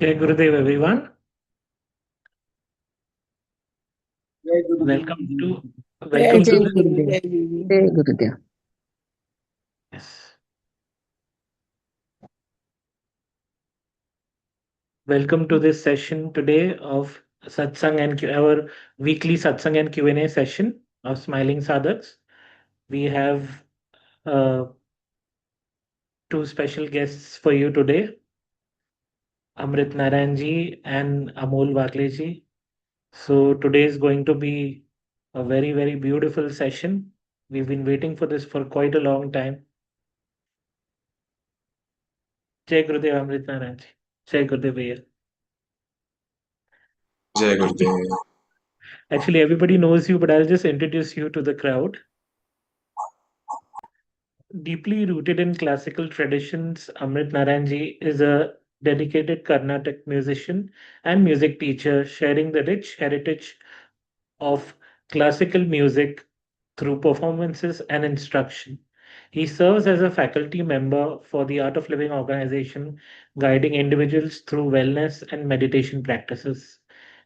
Jai Gurudev, everyone. जय गुरुदेव Welcome to जय welcome to जय this. गुरुदेव। जय गुरुदेव। Yes. Welcome to this session today of satsang and our weekly satsang and Q&A session of Smiling Sadhaks. We have uh, two special guests for you today, Amrit Narayan ji and Amol Wagle ji. So today is going to be a very beautiful session. We've been waiting for this for quite a long time. Jai Gurudev Amrit Narayan ji. Jai Gurudev Bhaiya. Jai Gurudev. Actually, everybody knows you, but I'll just introduce you to the crowd. Deeply rooted in classical traditions, Amrit Narayanji is a dedicated Carnatic musician and music teacher, sharing the rich heritage of classical music through performances and instruction. He serves as a faculty member for the Art of Living organization, guiding individuals through wellness and meditation practices.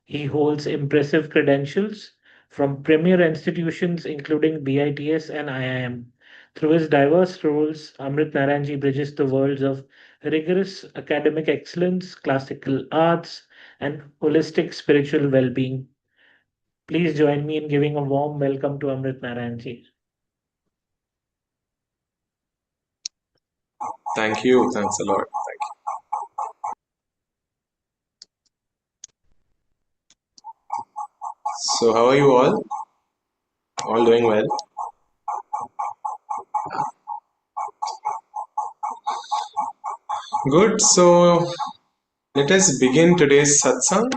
He holds impressive credentials from premier institutions including BITS and IIM. Through his diverse roles, Amrit Narayanji bridges the worlds of rigorous academic excellence, classical arts, and holistic spiritual well being. Please join me in giving a warm welcome to Amrit Narayanji. Thank you. Thanks a lot. Thank you. So, how are you all? All doing well? Good. So, let us begin today's satsang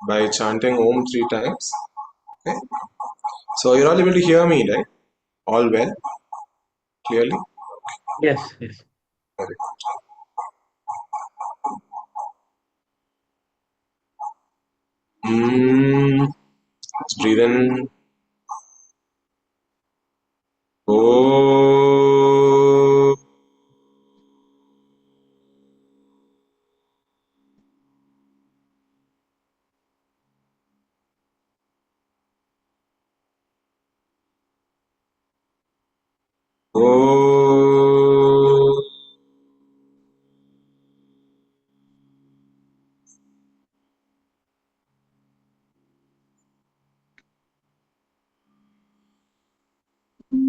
by chanting Om 3 times. Okay. So, you're all able to hear me, right? All well? Clearly? Yes, yes. Very good. Let's breathe in. Oh. Oh.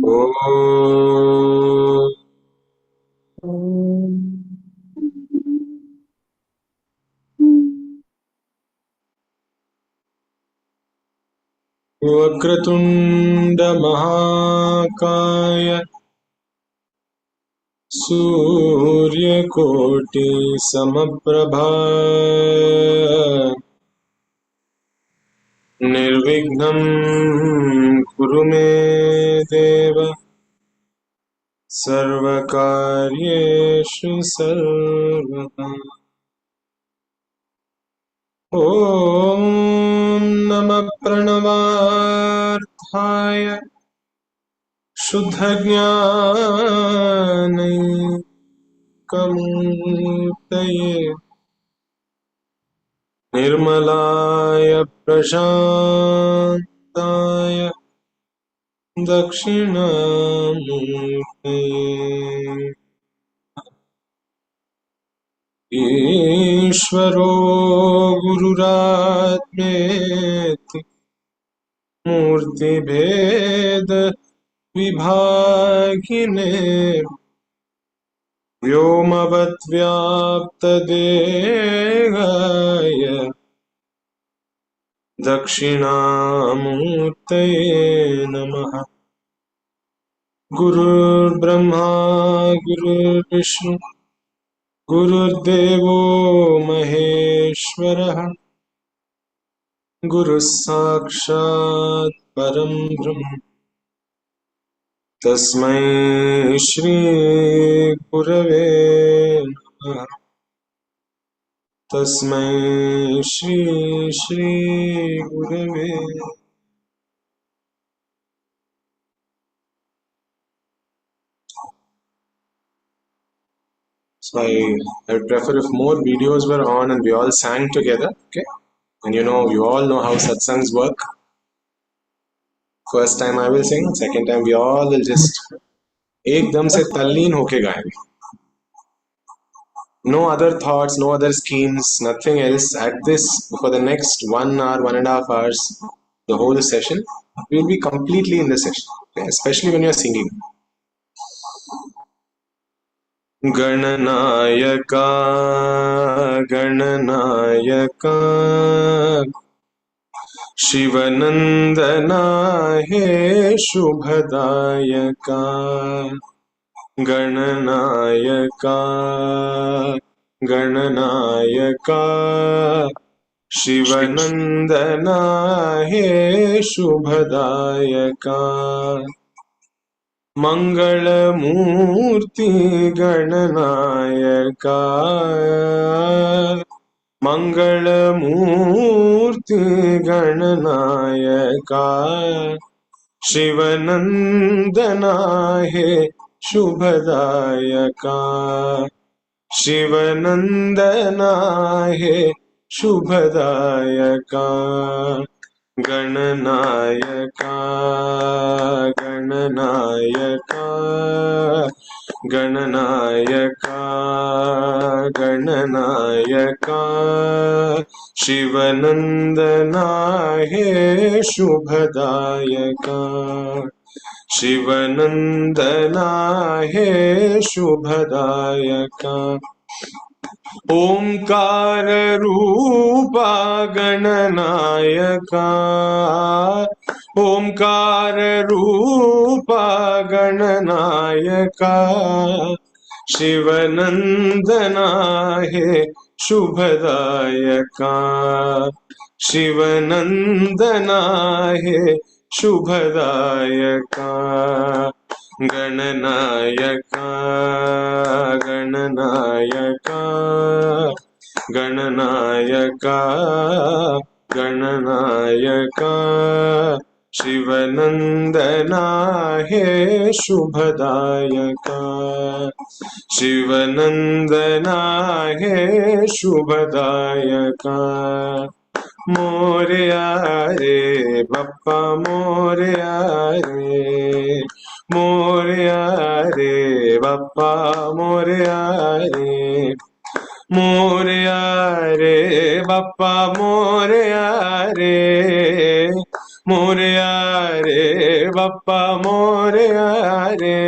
Oh. वक्रतुण्डमहाकाय सूर्यकोटिसमप्रभा निर्विघ्नं कुरु मे देव सर्वकार्येषु सर्वदा। ॐ नमः प्रणवार्थाय शुद्धज्ञानैकमूर्तये निर्मलाय प्रशान्ताय दक्षिणामूर्तये ईश्वरो गुरुरात्मेति मूर्तिभेद विभागिने व्योमवद्व्याप्तदेहाय दक्षिणामूर्तये नमः। गुरुर्ब्रह्मा गुरुर्विष्णु गुरुर्देवो महेश्वरः गुरुः साक्षात् परं ब्रह्म तस्मै श्री गुरवे नमः। तस्मै श्री गुरवे। So I would prefer if more videos were on and we all sang together. Okay, and you all know how satsangs work. First time I will sing, second time we all will just एकदम से तल्लीन होके गाएंगे. No other thoughts, no other schemes, nothing else. At this, for the next 1 hour, 1.5 hours, the whole session, we will be completely in the session, okay? Especially when you are singing. Gananayaka, Gananayaka, Shivanandana he Shubhadayaka. गणनायका गणनायका शिवनंदना हे शुभदायका मंगलमूर्ति गणनायका मंगलमूर्ति गणनायका शिवनंदना हे शुभदायका शिवनंदना हे शुभदायका गणनायका गणनायका गणनायका गणनायका शिवनंदना हे शुभदायका शिवनंदना हे शुभदायका ओंकार रूपा गणनायका ओंकार रूपा गणनायका शिवनंदना हे शुभदायका शिवनंदना हे शुभदायका गणनायका गणनायका गणनायका गणनायका शिवनंदना हे शुभदायका शिवनंदना हे शुभदायका मोरया रे बप्पा मोरया रे मोरया रे बप्पा मोरया रे मोरया रे बप्पा मोरया रे मोरया रे बप्पा मोरया रे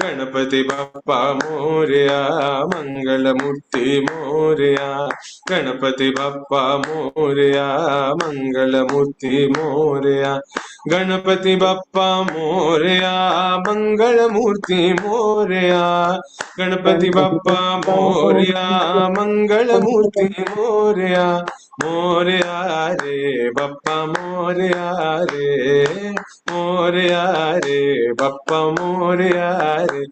गणपति बप्पा मोरया मंगलमूर्ति मोरया गणपति बप्पा मोरया मंगलमूर्ति मोरया गणपति बप्पा मोरया मंगलमूर्ति मोरया गणपति बप्पा मोरया मंगलमूर्ति मोरया मोरया रे बप्पा मोरया रे मोरया रे बप्पा मोरया रे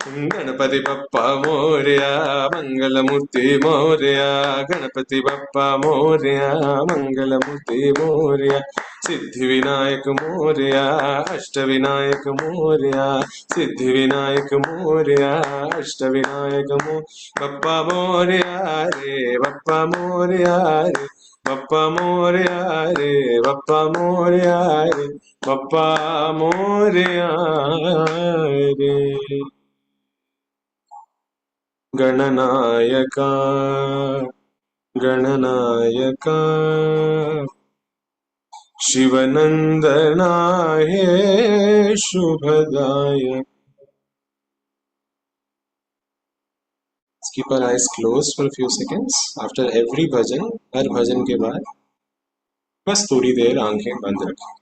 गणपति बप्पा मोरया मंगलमूर्ति मोरया गणपति बप्पा मोरया मंगलमूर्ति मोरया सिद्धि विनायक मोरया अष्ट विनायक मोरया सिद्धि विनायक मोरया अष्ट विनायक बप्पा मोरया रे बप्पा मोरया रे बप्पा मोरया रे बप्पा मोरया रे बप्पा मोरया रे गणनायका गणनायका शिवनंदना हे शुभदायक. Keep our eyes closed for a few seconds. After every bhajan, हर भजन के बाद बस थोड़ी देर आंखें बंद रखें.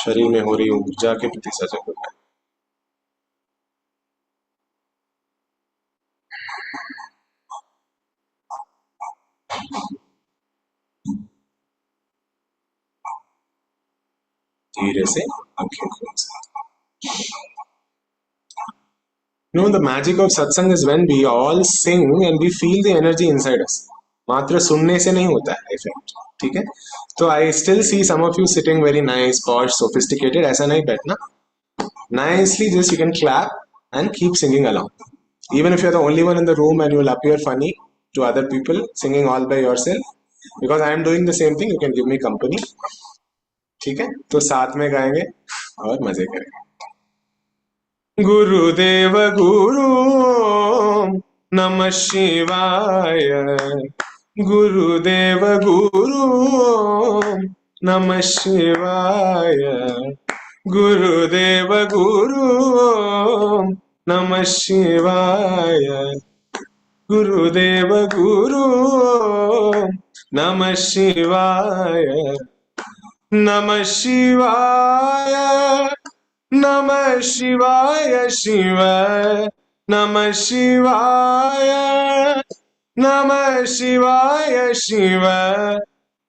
शरीर में हो रही ऊर्जा के प्रति सजग हो जाए. धीरे से आंखें खोल सकते. The magic of satsang is when we all sing and we feel the energy inside us. मात्र सुनने से नहीं होता है इफेक्ट. ठीक है, तो I still see some of you sitting very nice, posh, sophisticated. ऐसा नहीं बैठना. Nicely just you can clap and keep singing along. Even if you're the only one in the room and you will appear funny to other people singing all by yourself, because I am doing the same thing, you can give me company. ठीक है, तो साथ में गाएंगे और मजे करेंगे. गुरुदेव गुरु नमः शिवाय. गुरुदेव गुरु नमः शिवाय. गुरुदेव गुरु नमः शिवाय. गुरुदेव गुरु नमः शिवाय. नमः शिवाय. नमः शिवाय शिव. नमः शिवाय. नमः शिवाय शिव.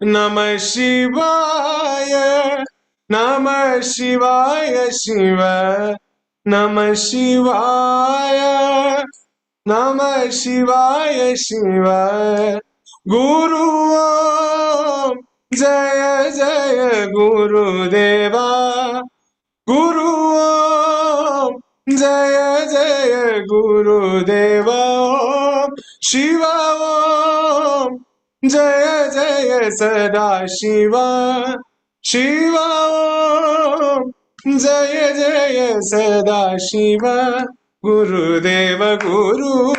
नमः शिवाय. नमः शिवाय शिव. नमः शिवाय. नमः शिवाय शिव. गुरु जय जय गुरुदेवा. गुरु जय जय गुरुदेवा. शिव जय जय सदा शिवा. शिव जय जय सदा शिवा. गुरुदेव गुरु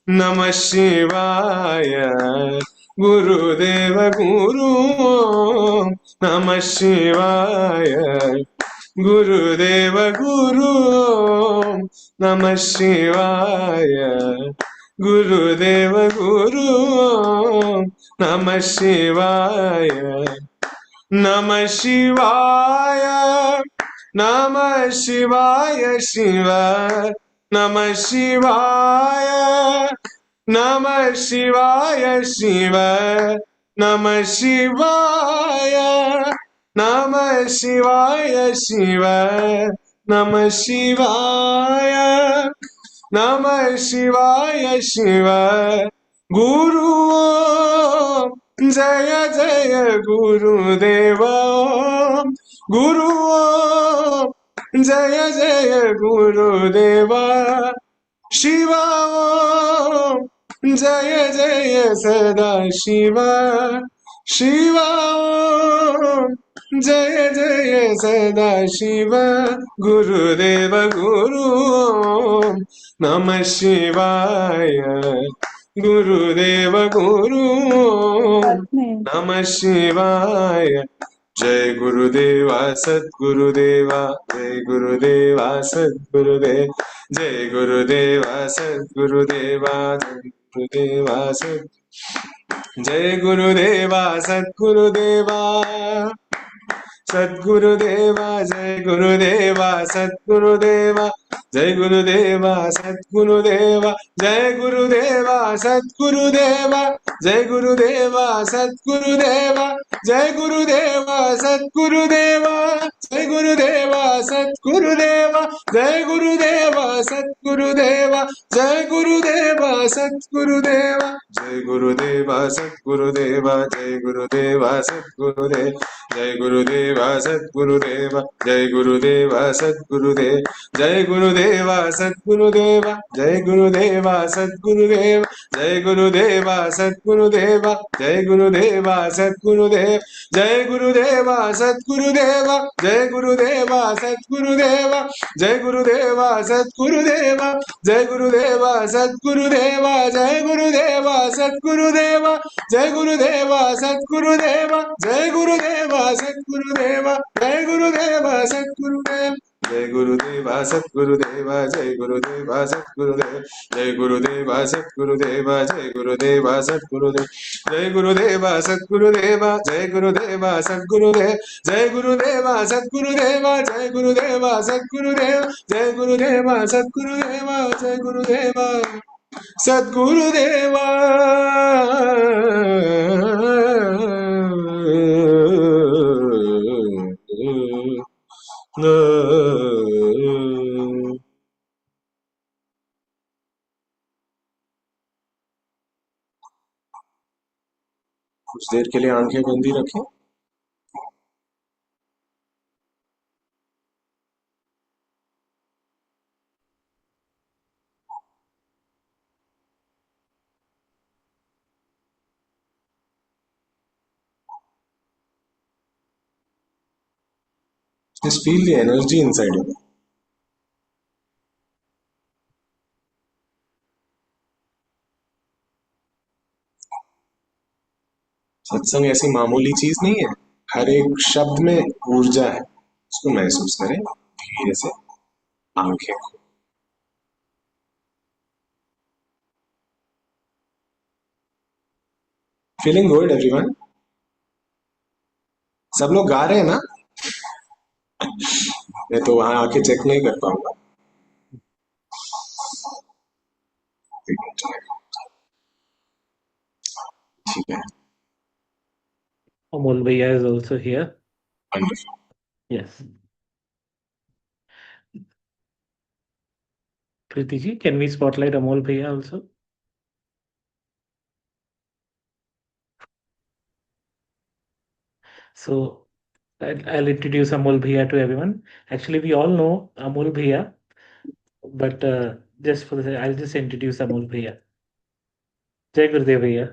नमः शिवाय. गुरुदेव गुरु नमः शिवाय. गुरुदेव गुरु नमः शिवाय. गुरुदेव गुरु नमः शिवाय. नमः शिवाय. नमः शिवाय शिव. नमः शिवाय. नमः शिवाय शिव. नमः शिवाय. नमः शिवाय शिव. नमः शिवाय. नमः शिवाय शिव. गुरु जय जय गुरुदेव. गुरु जय जय गुरुदेवा. शिव जय जय सदा शिवा. शिव जय जय सदा शिव. गुरुदेव गुरु नमः शिवाय. गुरुदेव गुरु नमः शिवाय. जय गुरुदेवा सद्गुरुदेवा. जय गुरुदेवा सद्गुरुदेव. जय गुरुदेवा सद्गुरुदेवा. जय गुरुदेवा सद्. जय गुरुदेवा सद्गुरुदेवा. सद्गुरुदेवा. जय गुरुदेवा सद्गुरुदेवा. जय गुरुदेवा सद्गुरुदेवा. जय गुरुदेवा सद्गुरुदेवा. जय गुरुदेवा सद्गुरुदेवा. जय गुरुदेवा सद्गुरुदेवा. जय गुरुदेवा सद्गुरुदेवा. जय गुरुदेवा सद्गुरुदेवा. जय गुरुदेवा सद्गुरुदेवा. जय गुरुदेवा सद्गुरुदेवा. जय गुरुदेवा सद्गुरुदेव. जय गुरुदेवा सद्गुरुदेवा. जय गुरुदेवा सद्गुरुदेव. जय गुरुदेवा सद्गुरुदेवा. जय गुरुदेवा सद्गुरुदेव. जय गुरुदेवा सद्गुरुदेवा. जय गुरुदेवा सद्गुरुदेव. जय गुरुदेवा सद्गुरुदेवा. जय गुरुदेवा सद्गुरुदेवा. जय गुरुदेवा सद्गुरुदेवा. जय गुरुदेवा सद्गुरुदेवा. जय गुरुदेवा सद्गुरुदेवा. जय गुरुदेवा सद्गुरुदेवा. जय गुरुदेवा सद्गुरुदेवा. जय गुरुदेवा सद्गुरुदेव. जय गुरुदेवा सद्गुरुदेवा. जय गुरुदेवा सद्गुरुदेव. जय गुरुदेवा सद्गुरुदेवा. जय गुरुदेवा सद्गुरुदेव. जय गुरुदेवा सद्गुरुदेवा. जय गुरुदेवा सद्गुरुदेव. जय गुरुदेवा सद्गुरुदेवा. जय गुरुदेवा सद्गुरुदेव. जय गुरुदेवा सद्गुरुदेवा. जय गुरुदेवा सद्गुरुदेवा. कुछ देर के लिए आंखें बंदी रखें. Just feel the energy inside you. सत्संग ऐसी मामूली चीज नहीं है, हर एक शब्द में ऊर्जा है, उसको महसूस करें धीरे से, आंखें खोलें। Feeling good everyone? सब लोग गा रहे हैं ना? मैं तो वहां आके चेक नहीं कर पाऊंगा। ठीक है, Amol Bhaiya is also here. wonderful. Yes. Kriti ji, can we spotlight Amol Bhaiya also? So I'll introduce Amol Bhaiya to everyone. Actually, we all know Amol Bhaiya, but just for the, I'll just introduce Amol Bhaiya. Jai Gurudev Bhaiya.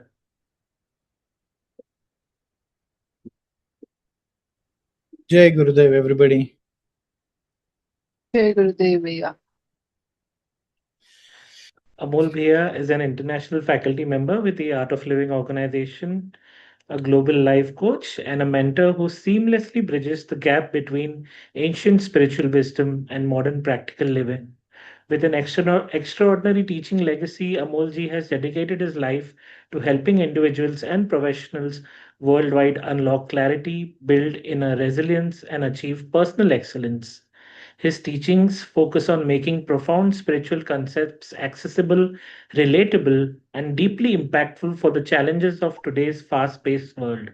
Jai Gurudev, everybody. Jai Gurudev Bhaiya. Amol Bhaiya is an international faculty member with the Art of Living organization, a global life coach, and a mentor who seamlessly bridges the gap between ancient spiritual wisdom and modern practical living. With an extraordinary teaching legacy, Amolji has dedicated his life to helping individuals and professionals worldwide unlock clarity, build inner resilience, and achieve personal excellence. His teachings focus on making profound spiritual concepts accessible, relatable, and deeply impactful for the challenges of today's fast paced world.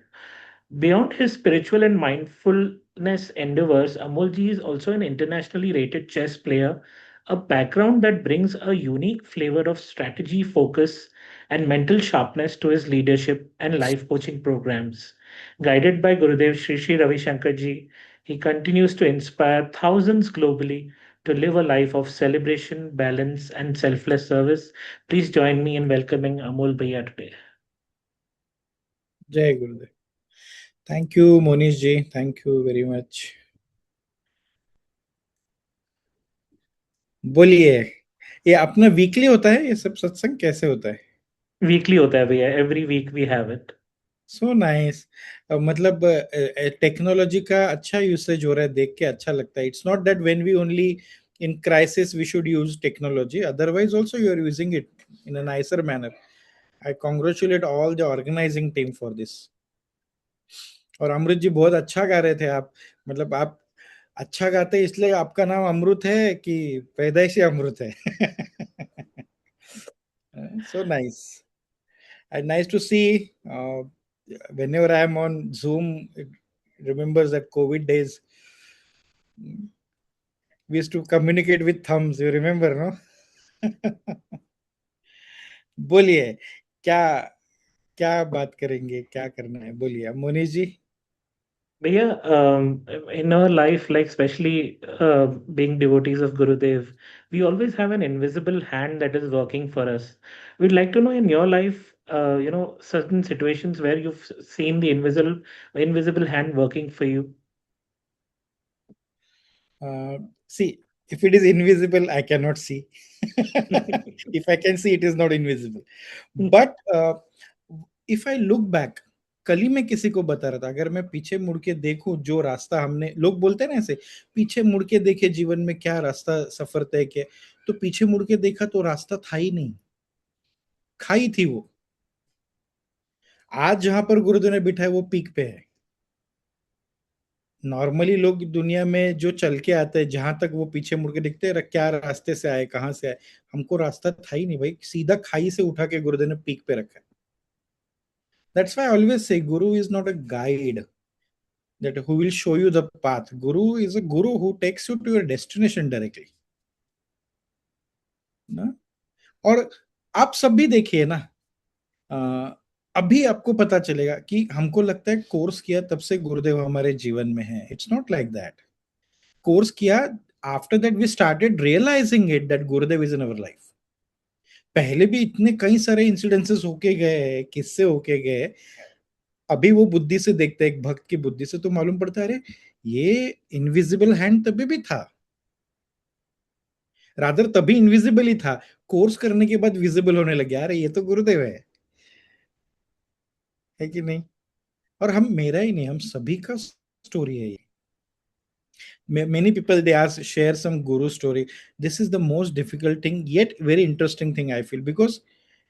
Beyond his spiritual and mindfulness endeavors, Amolji is also an internationally rated chess player, a background that brings a unique flavor of strategy, focus, and mental sharpness to his leadership and life coaching programs. Guided by Gurudev Sri Sri Ravi Shankar ji, he continues to inspire thousands globally to live a life of celebration, balance, and selfless service. Please join me in welcoming Amol Bhaiya today. Jai Gurudev. Thank you, Monish ji. Thank you very much. बोलिए, ये अपना weekly होता है ये सब सत्संग? कैसे होता है? वीकली होता है भैया, every week we have it. So nice. मतलब टेक्नोलॉजी का अच्छा यूसेज हो रहा है, देख के अच्छा लगता है. It's not that when we only in crisis we should use technology, otherwise also you are using it in a nicer manner. I congratulate all the organising team for this. और अमृत जी बहुत अच्छा गा रहे थे आप. मतलब आप अच्छा गाते इसलिए आपका नाम अमृत है कि पैदाइशी अमृत है? So nice. And nice to see. Whenever I am on Zoom, it remembers that COVID days. We used to communicate with thumbs. You remember, no? बोलिए, क्या क्या बात करेंगे, क्या करना है? बोलिए मोनीश जी. Bhaiya, in our life, like especially being devotees of Gurudev, we always have an invisible hand that is working for us. We'd like to know in your life, certain situations where you've seen the invisible hand working for you. See, if it is invisible, I cannot see. If I can see, it is not invisible. But if I look back, कल ही मैं किसी को बता रहा था, अगर मैं पीछे मुड़ के देखूं जो रास्ता हमने, लोग बोलते हैं ना ऐसे, पीछे मुड़ के देखे जीवन में क्या रास्ता सफर तय किया, तो पीछे मुड़ के देखा तो रास्ता था ही नहीं, खाई थी वो. आज जहां पर गुरुदेव ने बिठाया वो पीक पे है. नॉर्मली लोग दुनिया में जो चल के आते हैं, जहां तक वो पीछे मुड़ के देखते हैं क्या रास्ते से आए, कहां से आए, हमको रास्ता था ही नहीं भाई, सीधा खाई से उठा के गुरुदेव ने पीक पे रखा है. That's why I always say Guru is not a guide that who will show you the path. Guru is a guru who takes you to your destination directly. ना? और आप सब भी देखिए ना, अभी आपको पता चलेगा कि हमको लगता है कोर्स किया तब से गुरुदेव हमारे जीवन में है. It's not like that. Course किया, after that we started realizing it that Gurudev is in our life. पहले भी इतने कई सारे इंसिडेंसेस होके गए, किस्से होके गए, अभी वो बुद्धि से देखते हैं, एक भक्त की बुद्धि से, तो मालूम पड़ता है अरे ये इनविजिबल हैंड तभी भी था, रादर तभी इनविजिबल ही था, कोर्स करने के बाद विजिबल होने लगे, अरे ये तो गुरुदेव है कि नहीं? और हम, मेरा ही नहीं, हम सभी का स्टोरी है ये. Many people they ask, share some guru story. This is the most difficult thing yet very interesting thing I feel, because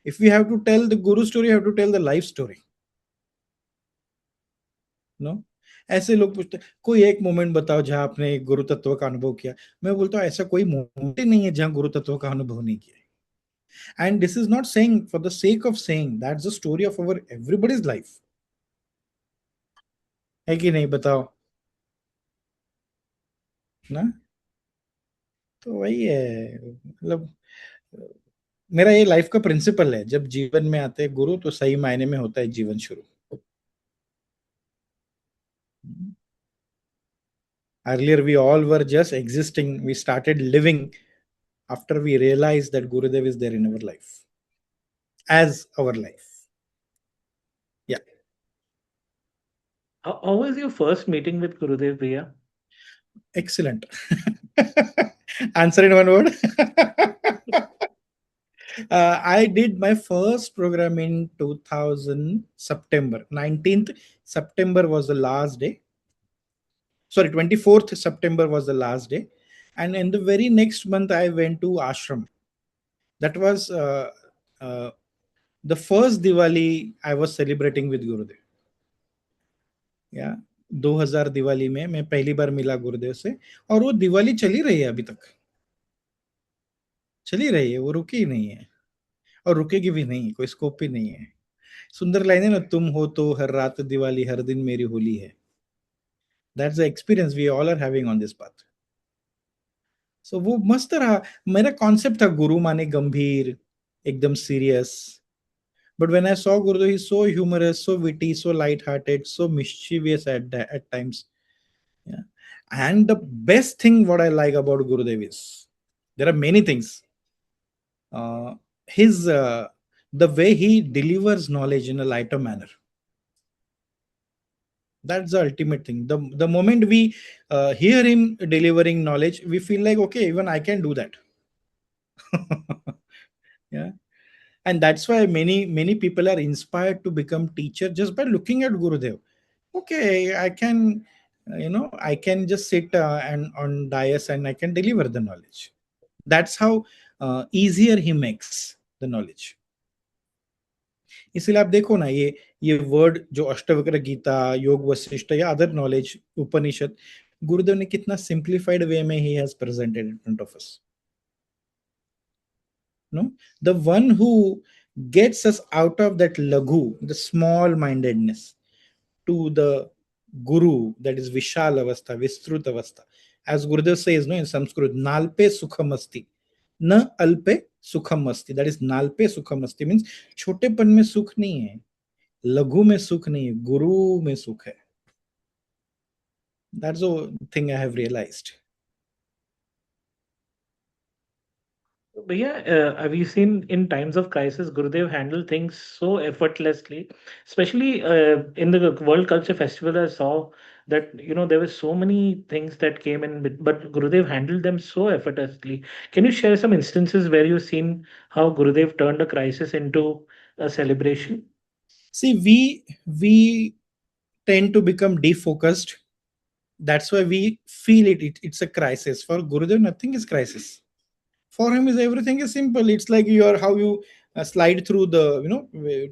if we have to tell the guru story, you have to tell the life story. No, ऐसे लोग पूछते हैं, कोई एक moment बताओ जहां आपने गुरु तत्व का अनुभव किया. मैं बोलता हूँ ऐसा कोई मोमेंट ही नहीं है जहां गुरु तत्व का अनुभव नहीं किया. And this is not saying for the sake of saying, that's the story of our everybody's life. है कि नहीं, बताओ ना? तो वही है, मतलब मेरा ये लाइफ का प्रिंसिपल है, जब जीवन में आते हैं गुरु तो सही मायने में होता है जीवन शुरू. Earlier we all were just existing, we started living after we realized that Gurudev is there in our life, as our life. Yeah. How was your first meeting with Gurudev Bhaiya? Excellent. Answer in one word. I did my first program in 2000 September. 19th September was the last day. Sorry, 24th September was the last day. And in the very next month, I went to ashram. That was the first Diwali I was celebrating with Gurudev. या 2000 दिवाली में मैं पहली बार मिला गुरुदेव से, और वो दिवाली चली रही है, अभी तक चली रही है, वो रुकी ही नहीं है और रुकेगी भी नहीं, कोई स्कोप ही नहीं है. सुंदर लाइन है ना, तुम हो तो हर रात दिवाली, हर दिन मेरी होली है. That's the experience we all are having on this path. So वो मस्त रहा. मेरा कॉन्सेप्ट था गुरु माने गंभीर, एकदम serious. But when I saw Gurudev, he's so humorous, so witty, so light-hearted, so mischievous at times. Yeah. And the best thing what I like about Gurudev is, there are many things. His the way he delivers knowledge in a lighter manner. That's the ultimate thing. The moment we hear him delivering knowledge, we feel like, okay, even I can do that. Yeah. And that's why many people are inspired to become teacher just by looking at Gurudev. Okay, I can, I can just sit and on dais and I can deliver the knowledge. That's how easier he makes the knowledge. इसलिए आप देखो ना, ये word जो अष्टवक्र गीता, योग वशिष्ठ या other knowledge, उपनिषद, गुरुदेव ने कितना सिंप्लीफाइड वे में he has presented in front of us. No, the one who gets us out of that laghu, the small mindedness, to the guru, that is vishal avastha, vistrut avastha. As Gurudev says, no, in Sanskrit, nalpe sukham asti, na alpe sukham asti. That is nalpe sukham asti means छोटेपन में सुख नहीं है, लघु में सुख नहीं है, गुरु में सुख है. That's the thing I have realized. But yeah, have you seen in times of crisis, Gurudev handle things so effortlessly, especially in the World Culture Festival. I saw that, there were so many things that came in, but Gurudev handled them so effortlessly. Can you share some instances where you've seen how Gurudev turned a crisis into a celebration? See, we tend to become defocused. That's why we feel it's a crisis. For Gurudev, nothing is crisis. For him, is everything is simple. It's like how you slide through the,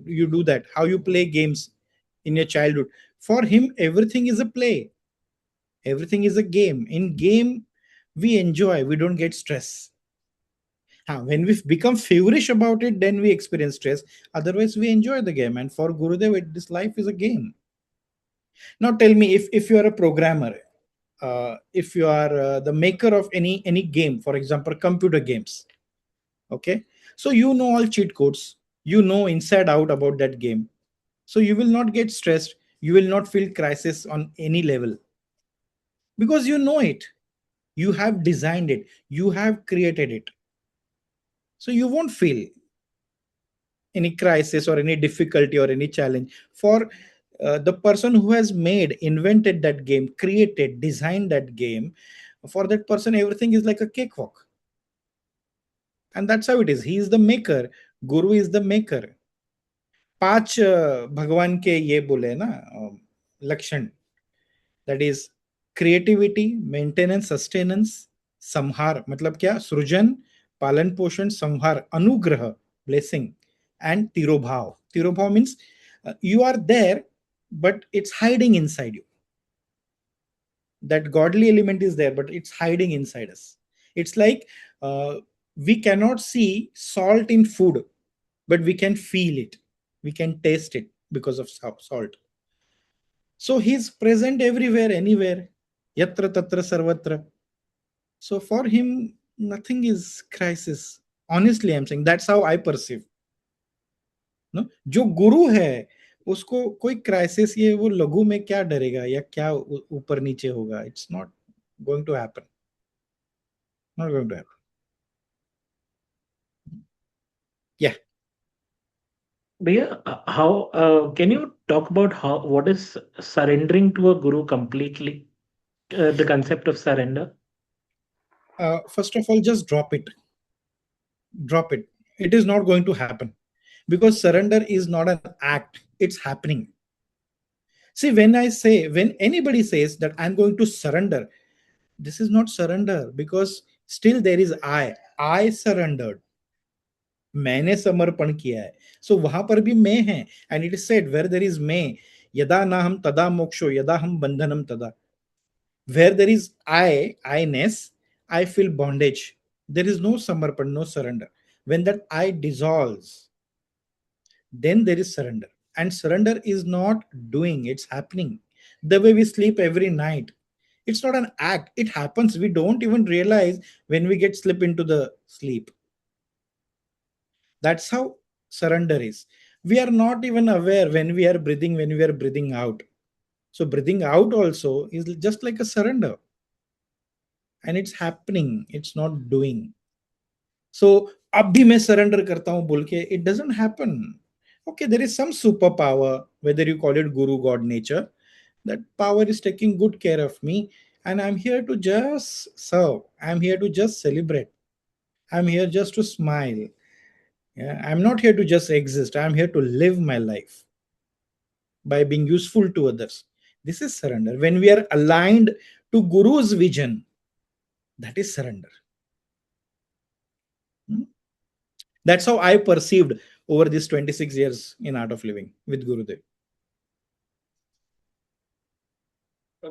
you do that, how you play games in your childhood. For him, everything is a play, everything is a game. In game, we enjoy, we don't get stress. When we become feverish about it, then we experience stress. Otherwise, we enjoy the game. And for Gurudev, this life is a game. Now tell me, if you are a programmer, if you are the maker of any game, for example computer games, okay, so you know all cheat codes, you know inside out about that game, so you will not get stressed, you will not feel crisis on any level, because you know it, you have designed it, you have created it, so you won't feel any crisis or any difficulty or any challenge. For the person who has invented that game, created, designed that game, for that person, everything is like a cakewalk. And that's how it is. He is the maker. Guru is the maker. 5 भगवान के ये बोले ना लक्षण, that is creativity, maintenance, sustenance, samhar, मतलब क्या, सृजन, पालन पोषण, संहार, अनुग्रह, blessing, and tirobhav. Tirobhav means you are there, but it's hiding inside you. That godly element is there, but it's hiding inside us. It's like we cannot see salt in food, but we can feel it, we can taste it because of salt. So he's present everywhere, anywhere, yatra tatra sarvatra. So for him, nothing is crisis. Honestly, I'm saying that's how I perceive. No, जो गुरु है उसको कोई crisis, ये वो लघु में क्या डरेगा या क्या ऊपर नीचे होगा? It's not going to happen. Not going to happen. Yeah. Bhaiya, how can you talk about what is surrendering to a guru completely? The concept of surrender. First of all, just drop it. Drop it. It is not going to happen, because surrender is not an act, it's happening. See, when anybody says that I'm going to surrender, this is not surrender, because still there is I surrendered. मैंने समर्पण किया है. So वहां पर भी मैं है. And it is said, where there is मैं, यदा नाहम तदा मोक्षो, यदा हम बंधनम तदा. Where there is I-ness, I feel bondage. There is no samarpan, no surrender. When that I dissolves, then there is surrender. And surrender is not doing, it's happening. The way we sleep every night, it's not an act, it happens. We don't even realize when we get slip into the sleep. That's how surrender is. We are not even aware when we are breathing out. So breathing out also is just like a surrender. And it's happening, it's not doing. So अब भी मैं surrender करता हूँ बोल के, it doesn't happen. Okay, there is some superpower, whether you call it guru, God, nature. That power is taking good care of me, and I'm here to just serve. I'm here to just celebrate. I'm here just to smile. Yeah, I'm not here to just exist. I'm here to live my life by being useful to others. This is surrender. When we are aligned to Guru's vision, that is surrender. That's how I perceived over these 26 years in Art of Living with Gurudev.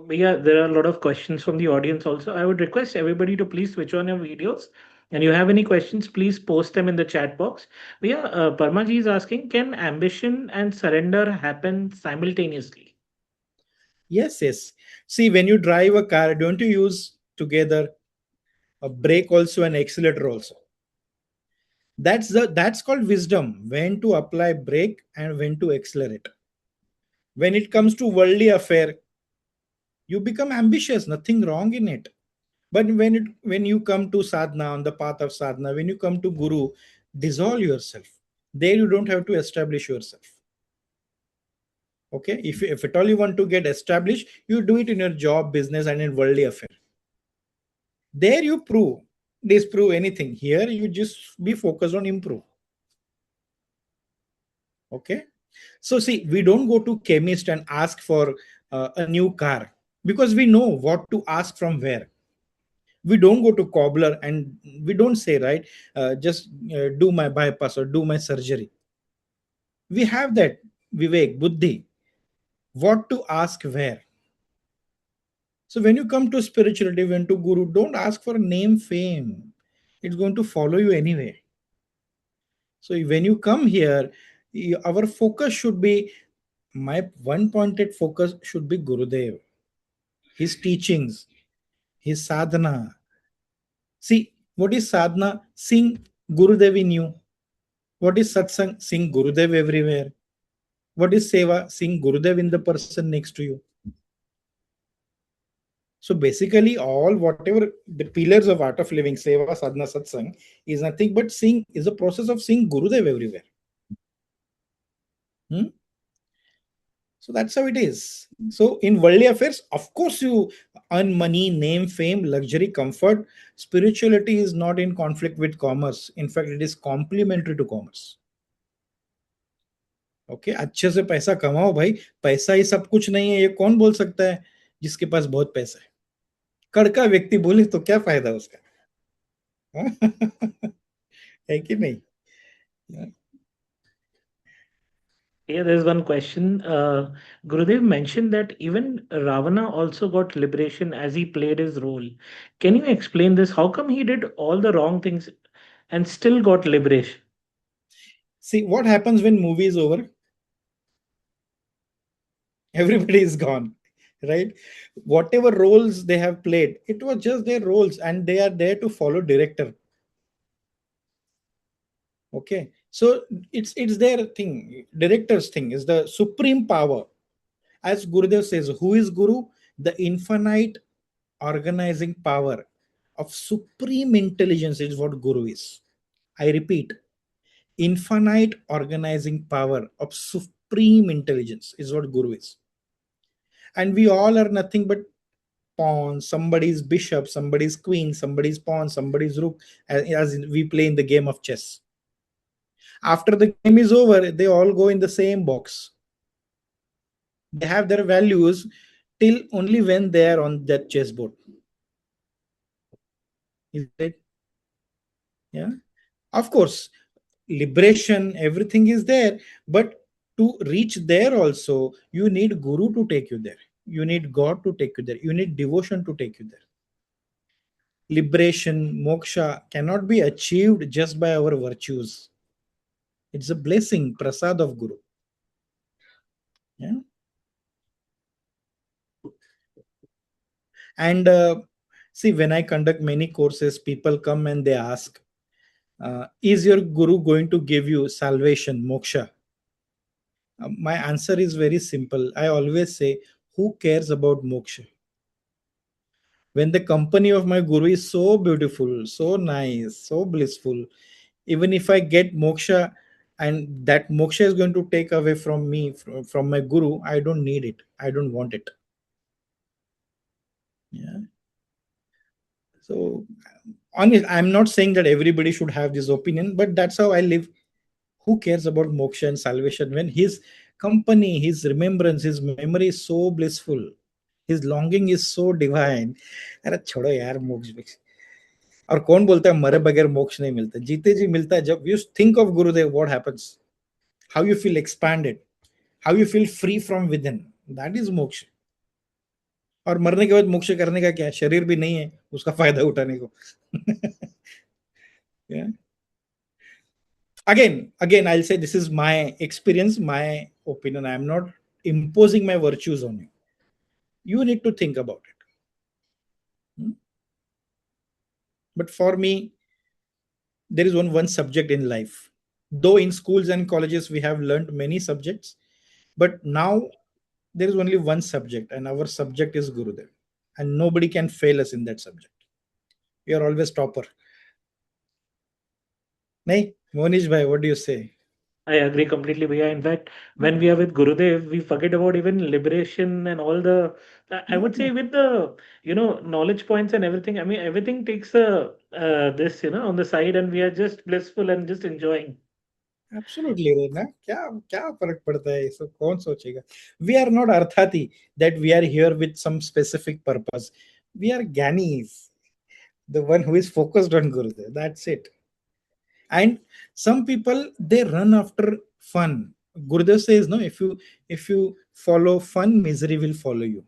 Yeah, there are a lot of questions from the audience also. I would request everybody to please switch on your videos. And you have any questions, please post them in the chat box. Yeah, Parmaji is asking, can ambition and surrender happen simultaneously? Yes, yes. See, when you drive a car, don't you use together a brake also and accelerator also? That's called wisdom, when to apply brake and when to accelerate. When it comes to worldly affair, you become ambitious, nothing wrong in it. But when you come to sadhana, on the path of sadhana, when you come to Guru, dissolve yourself. There you don't have to establish yourself. Okay, if at all you want to get established, you do it in your job, business, and in worldly affair. There you prove, disprove anything. Here you just be focused on improve. Okay, so see, we don't go to chemist and ask for a new car, because we know what to ask from where. We don't go to cobbler and we don't say, right, just do my bypass or do my surgery. We have that vivek, buddhi, what to ask where. So when you come to spirituality, when to Guru, don't ask for name, fame. It's going to follow you anyway. So when you come here, our focus should be, my one pointed focus should be Gurudev, his teachings, his sadhana. See, what is sadhana? Sing Gurudev in you. What is satsang? Sing Gurudev everywhere. What is seva? Sing Gurudev in the person next to you. So basically, whatever the pillars of Art of Living, seva, sadhana, satsang, is nothing but is a process of seeing Gurudev everywhere. So that's how it is. So in worldly affairs, of course, you earn money, name, fame, luxury, comfort. Spirituality is not in conflict with commerce. In fact, it is complementary to commerce. Okay, अच्छे से पैसा कमाओ भाई, पैसा ही सब कुछ नहीं है, ये कौन बोल सकता है जिसके पास बहुत पैसा है? कड़का व्यक्ति बोले तो क्या फायदा उसका? है कि नहीं? Yeah, there's one question. Gurudev mentioned that even Ravana also got liberation as he played his role. Can you explain this? How come he did all the wrong things and still got liberation? See, what happens when movie is over? Everybody is gone, right? Whatever roles they have played, it was just their roles, and they are there to follow director. Okay, so it's their thing. Director's thing is the supreme power. As Gurudev says, who is Guru? The infinite organizing power of supreme intelligence is what Guru is. I repeat, infinite organizing power of supreme intelligence is what Guru is. And we all are nothing but pawns. Somebody's bishop, somebody's queen, somebody's pawn, somebody's rook, as we play in the game of chess. After the game is over, they all go in the same box. They have their values till only when they are on that chessboard. Is it? Yeah. Of course, liberation, everything is there, but to reach there also, you need Guru to take you there. You need God to take you there. You need devotion to take you there. Liberation, moksha cannot be achieved just by our virtues. It's a blessing, prasad of Guru. Yeah. And see, when I conduct many courses, people come and they ask, is your Guru going to give you salvation, moksha? My answer is very simple. I always say, who cares about moksha? When the company of my Guru is so beautiful, so nice, so blissful, even if I get moksha and that moksha is going to take away from me, from my Guru, I don't need it. I don't want it. Yeah. So, honest, I'm not saying that everybody should have this opinion, but that's how I live. Who cares about moksha and salvation when his company, his remembrance, his memory is so blissful, his longing is so divine? अरे छोड़ो यार मोक्ष विक्ष। और कौन बोलता है मरे बगैर मोक्ष नहीं मिलता? जीते जी मिलता है। जब you think of Gurudev, what happens? How you feel expanded, how you feel free from within. That is moksha. और मरने के बाद मोक्ष करने का क्या है? शरीर भी नहीं है उसका फायदा उठाने को। Yeah. Again, I'll say this is my experience, my opinion. I am not imposing my virtues on you. You need to think about it. But for me, there is one subject in life. Though in schools and colleges we have learned many subjects, but now there is only one subject, and our subject is Gurudev, and nobody can fail us in that subject. We are always topper. Nahi, Monish bhai, what do you say? I agree completely, Bhaiya. In fact, when we are with Gurudev, we forget about even liberation and all the, I would say with the, knowledge points and everything. I mean, everything takes this, on the side, and we are just blissful and just enjoying. Absolutely, Rena. क्या फर्क पड़ता है? इसको कौन सोचेगा? We are not arthati that we are here with some specific purpose. We are gyanis, the one who is focused on Gurudev. That's it. And some people, they run after fun. Gurudev says, no, if you follow fun, misery will follow you.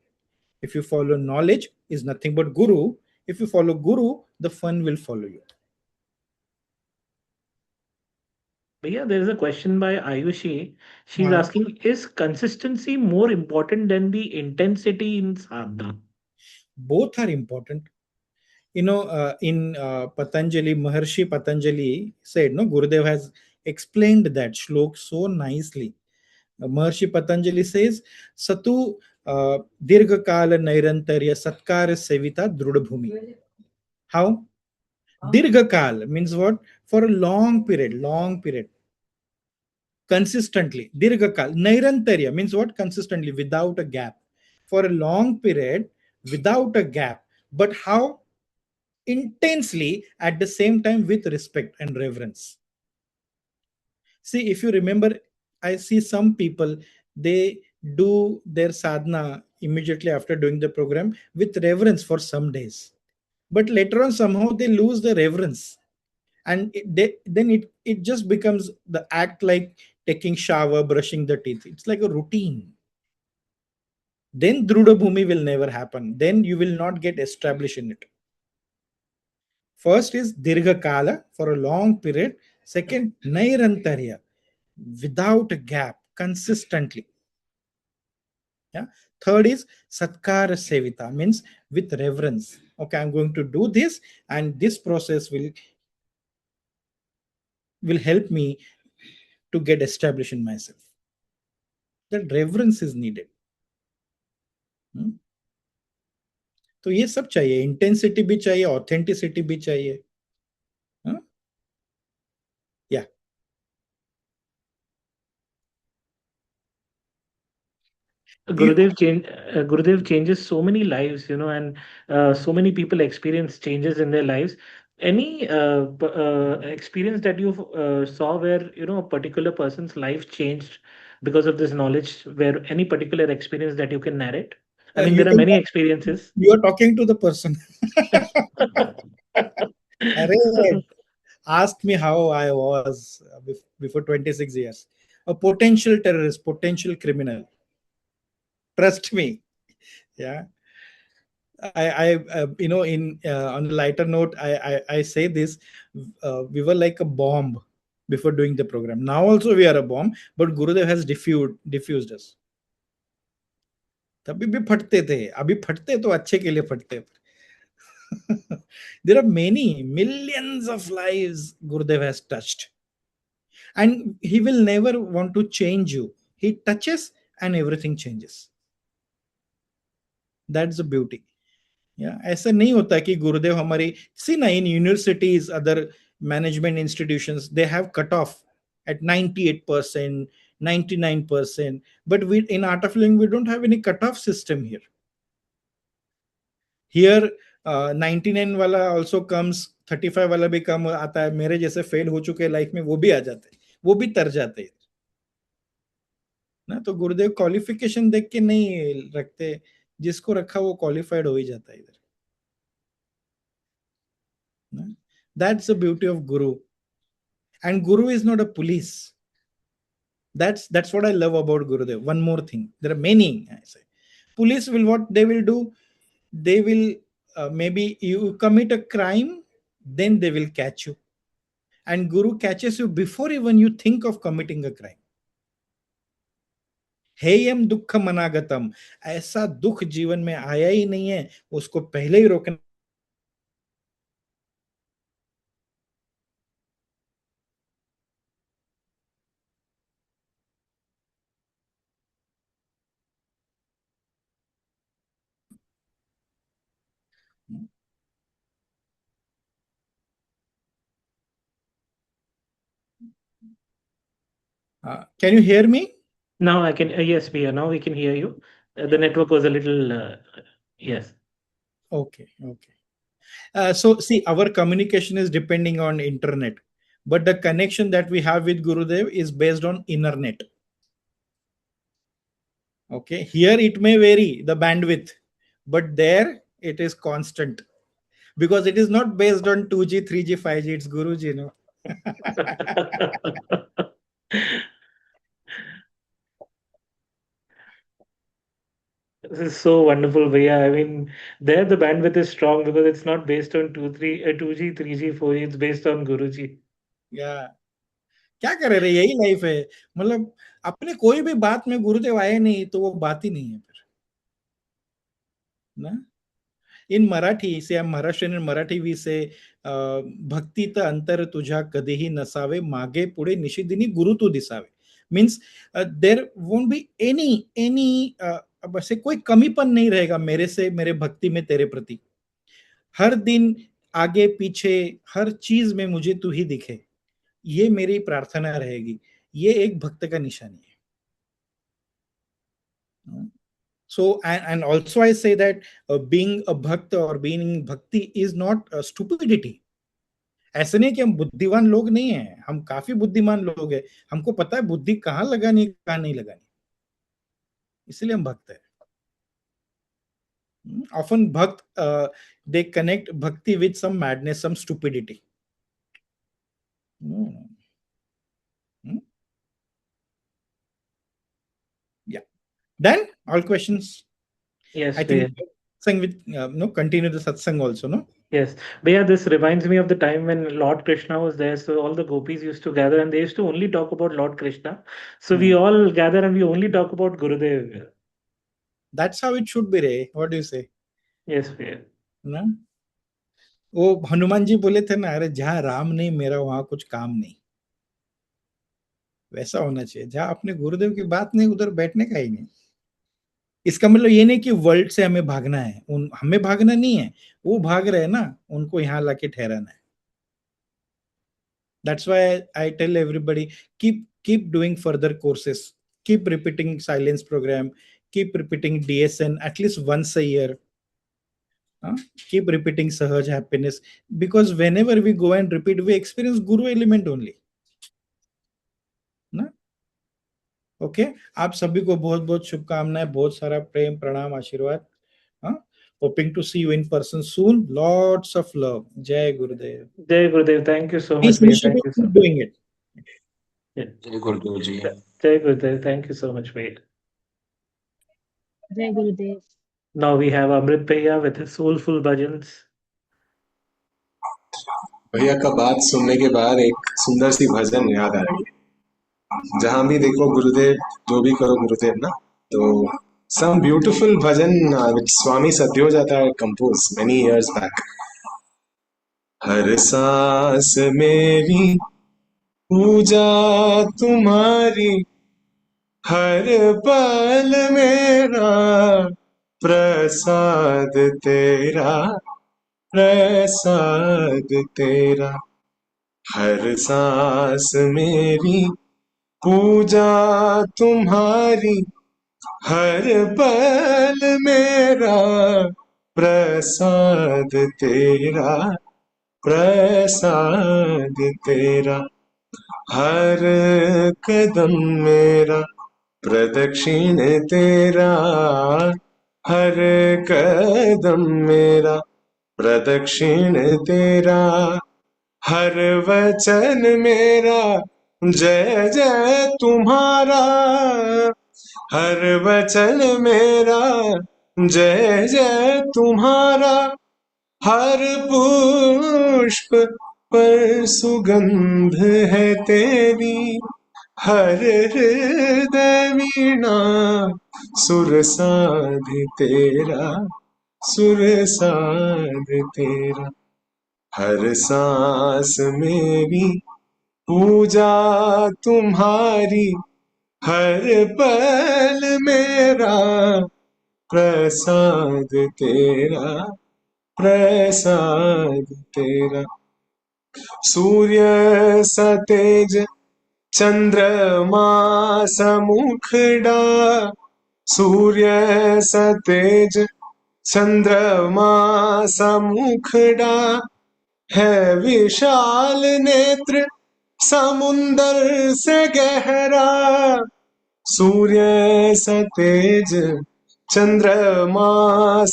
If you follow knowledge, is nothing but Guru. If you follow Guru, the fun will follow you. But yeah, there is a question by Ayushi. She's Wow. asking, is consistency more important than the intensity in sadhana? Both are important. In Patanjali, Maharshi Patanjali said, no, Gurudev has explained that shlok so nicely. Maharshi Patanjali says, Satu Dirgha Kala Nairantarya Satkara Sevita Drudabhumi. How? Dirgha Kala means what? For a long period, long period. consistently. Dirghakal. Nairantarya means what? Consistently, without a gap. For a long period, without a gap. But how? Intensely, at the same time, with respect and reverence. See, if you remember, I see some people, they do their sadhana immediately after doing the program with reverence for some days. But later on, somehow they lose the reverence. And then it just becomes the act like taking shower, brushing the teeth. It's like a routine. Then Druda Bhumi will never happen. Then you will not get established in it. First is Dirgha Kala, for a long period. Second, Nairantarya, without a gap, consistently. Yeah. Third is Satkara Sevita, means with reverence. Okay, I'm going to do this, and this process will help me to get established in myself. That reverence is needed. तो ये सब चाहिए, intensity भी चाहिए, authenticity भी चाहिए. या Gurudev changes so many lives, and so many people experience changes in their lives. Any experience that you saw where a particular person's life changed because of this knowledge? Where any particular experience that you can narrate? I mean, you there are can many experiences. you are talking to the person. Array, ask me how I was before 26 years. A potential terrorist, potential criminal. Trust me. Yeah. In on a lighter note, I say this: we were like a bomb before doing the program. Now also we are a bomb, but Gurudev has diffused us. तभी भी फटते थे, अभी फटते तो अच्छे के लिए फटते. There are many millions of lives Gurudev has touched, and he will never want to change you. He touches and everything changes. That's the beauty. ऐसा नहीं होता कि गुरुदेव हमारी, सी ना, in universities, other management institutions, they have cut off at 98%, 99%, but we in art of living we don't have any cutoff system here. Here 99 वाला also comes, 35 वाला भी कम आता है. मेरे जैसे फेल हो चुके लाइफ में वो भी आ जाते हैं, वो भी तर जाते हैं ना. तो गुरुदेव क्वालिफिकेशन देख के नहीं रखते, जिसको रखा वो क्वालिफाइड हो ही जाता है इधर. That's the beauty of Guru. And Guru is not a police. That's what I love about Gurudev. One more thing. There are many. I say, police will, what they will do? They will maybe you commit a crime, then they will catch you. And Guru catches you before even you think of committing a crime. हेयम दुख मनागतम, ऐसा दुख जीवन में आया ही नहीं है, उसको पहले ही रोकना. Can you hear me? Now I can, yes, Priya, now we can hear you. The network was a little, yes. Okay. So see, our communication is depending on internet, but the connection that we have with Gurudev is based on internet. Okay, here it may vary the bandwidth, but there it is constant, because it is not based on 2G, 3G, 5G. It's Guruji, no. This is so wonderful, Bhaiya. I mean, there the bandwidth is strong because it's not based on 2G, 3G, 4G. It's based on Guruji. Yeah. क्या करे रे, यही life है. मतलब अपने कोई भी बात में गुरुदेव आए नहीं तो वो बात ही नहीं है फिर ना. इन मराठी से, महाराष्ट्रीयन मराठी वी से, भक्तीत अंतर तुझ्या कधीही नसावे, मागे पुढे निशिदिनी गुरु तू दिसावे. Means there won't be any अब ऐसे कोई कमीपन नहीं रहेगा मेरे से, मेरे भक्ति में तेरे प्रति. हर दिन आगे पीछे हर चीज में मुझे तू ही दिखे, ये मेरी प्रार्थना रहेगी. ये एक भक्त का निशानी है. So, and also I say that being a bhakt or being in bhakti is not stupidity. ऐसे नहीं कि हम बुद्धिमान लोग नहीं हैं, हम काफी बुद्धिमान लोग हैं, हमको पता है बुद्धि कहाँ लगानी है कहाँ नहीं लगानी, इसलिए हम भक्त हैं. Often bhakt they connect bhakti with some madness, some stupidity. Yeah. Done? All questions? Yes, I think satsang with continue the satsang also, no? Yes, but yeah, this reminds me of the time when Lord Krishna was there. So all the gopis used to gather and they used to only talk about Lord Krishna. So we all gather and we only talk about Gurudev. That's how it should be, Ray. What do you say? Yes, भैया. ना वो हनुमान जी बोले थे ना, अरे जहां राम नहीं मेरा वहां कुछ काम नहीं. वैसा होना चाहिए, जहां अपने गुरुदेव की बात नहीं उधर बैठने का ही नहीं. इसका मतलब ये नहीं कि वर्ल्ड से हमें भागना है, हमें भागना नहीं है, वो भाग रहे हैं ना, उनको यहाँ लाके ठहराना है. That's why I tell everybody, keep doing further courses, keep repeating silence program, keep repeating DSN at least once a year. Keep repeating Sahaj happiness, because whenever we go and repeat, we experience Guru element only. ना? Okay, आप सभी को बहुत बहुत शुभकामनाएं, बहुत सारा प्रेम, प्रणाम, आशीर्वाद. Hoping to see you in person soon. Lots of love. Jai Gurudev. Jai Gurudev. Thank you so much. Please भैया. Thank you so keep much. doing it. Yeah. जय गुरुदेव जी. Jai Gurudev. Thank you so much, भैया. Jai Gurudev. Now we have Amrit भैया with his soulful bhajans. भैया का बात सुनने के बाद एक सुंदर सी भजन याद आ रही है. जहां भी देखो गुरुदेव, जो भी करो गुरुदेव ना. तो some beautiful bhajan which Swami Satyojata had composed many years back. हर सांस मेरी पूजा तुम्हारी, हर पल मेरा प्रसाद तेरा, प्रसाद तेरा. हर सांस मेरी पूजा तुम्हारी, हर पल मेरा प्रसाद तेरा, प्रसाद तेरा. हर कदम मेरा प्रदक्षिण तेरा, हर कदम मेरा प्रदक्षिण तेरा. हर वचन मेरा जय जय तुम्हारा, हर वचन मेरा जय जय तुम्हारा. हर पुष्प पर सुगंध है तेरी, हर हृदय वीणा सुर साध तेरा, सुर साध तेरा. हर सांस मेरी पूजा तुम्हारी, हर पल मेरा प्रसाद तेरा, प्रसाद तेरा. सूर्य सतेज चंद्रमा समुखड़ा, सूर्य सतेज चंद्रमा समुखड़ा. है विशाल नेत्र समुंदर से गहरा, सूर्य सतेज चंद्रमा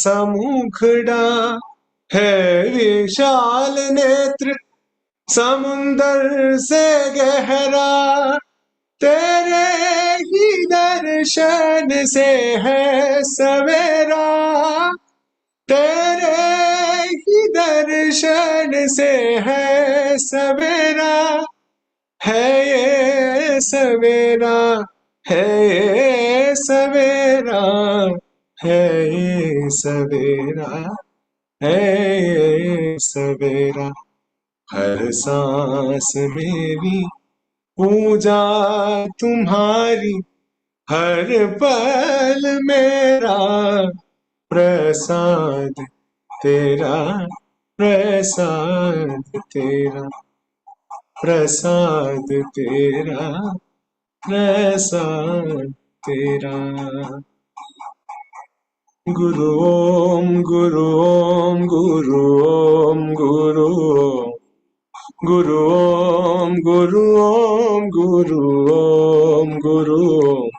समुखड़ा. है विशाल नेत्र समुंदर से गहरा, तेरे ही दर्शन से है सवेरा, तेरे ही दर्शन से है सवेरा. है ये सवेरा, है ये सवेरा, है ये सवेरा, है ये सवेरा. हर सांस मेरी पूजा तुम्हारी, हर पल मेरा प्रसाद तेरा, प्रसाद तेरा, प्रसाद तेरा, ऐसा तेरा। गुरु ओम गुरु ओम गुरु ओम गुरु ओम गुरु ओम गुरु ओम गुरु ओम गुरु ओम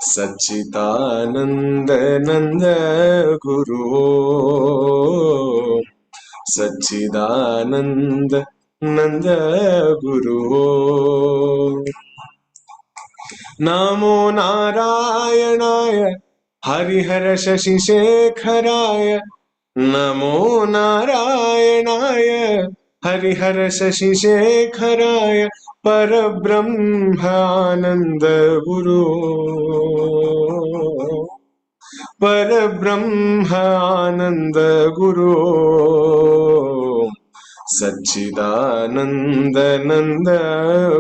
सच्चिदानंद नंद गुरु ओम सच्चिदानंद नंद गुरु ओम। नमो नारायणाय हरिहर शशिशेखराय नमो नारायणाय हरिहर शशिशेखराय परब्रह्मानंद गुरु परब्रह्मानंद गुरु सच्चिदानंद नंद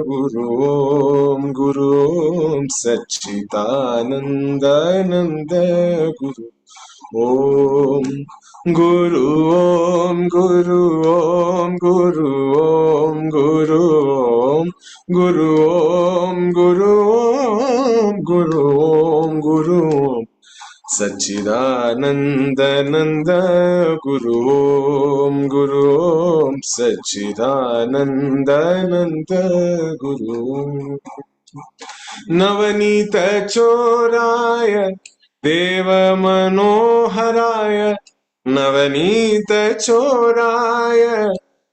गुरु ओम गुरु ओम सच्चिदानंद नंद गुरु ओम गुरु ओम गुरु ओम गुरु ओम गुरु ओम गुरु ओम गुरु ओम गुरु ओम गुरु ओम सच्चिदानंद नंद गुरु ओम गुरु ओम सच्चिदानंद नंद गुरु ओम। नवनीत चोराय देव मनोहराय नवनीत चोराय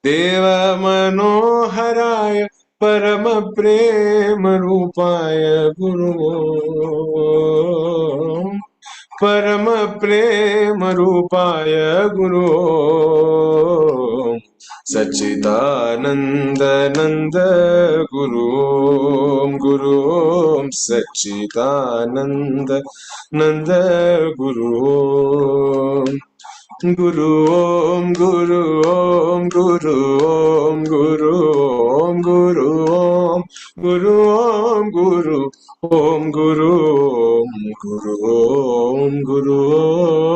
देव मनोहराय परम प्रेम रूपाय गुरु ओम परम प्रेम रूपाय गुरु ओम सच्चिदानंद नंद गुरु ओम गुरु ओम सच्चिदानंद नंद गुरु ओम गुरु ओम गुरु ओम गुरु ओम गुरु ओम गुरु ओम गुरु ओम गुरु ओम गुरु ओम गुरु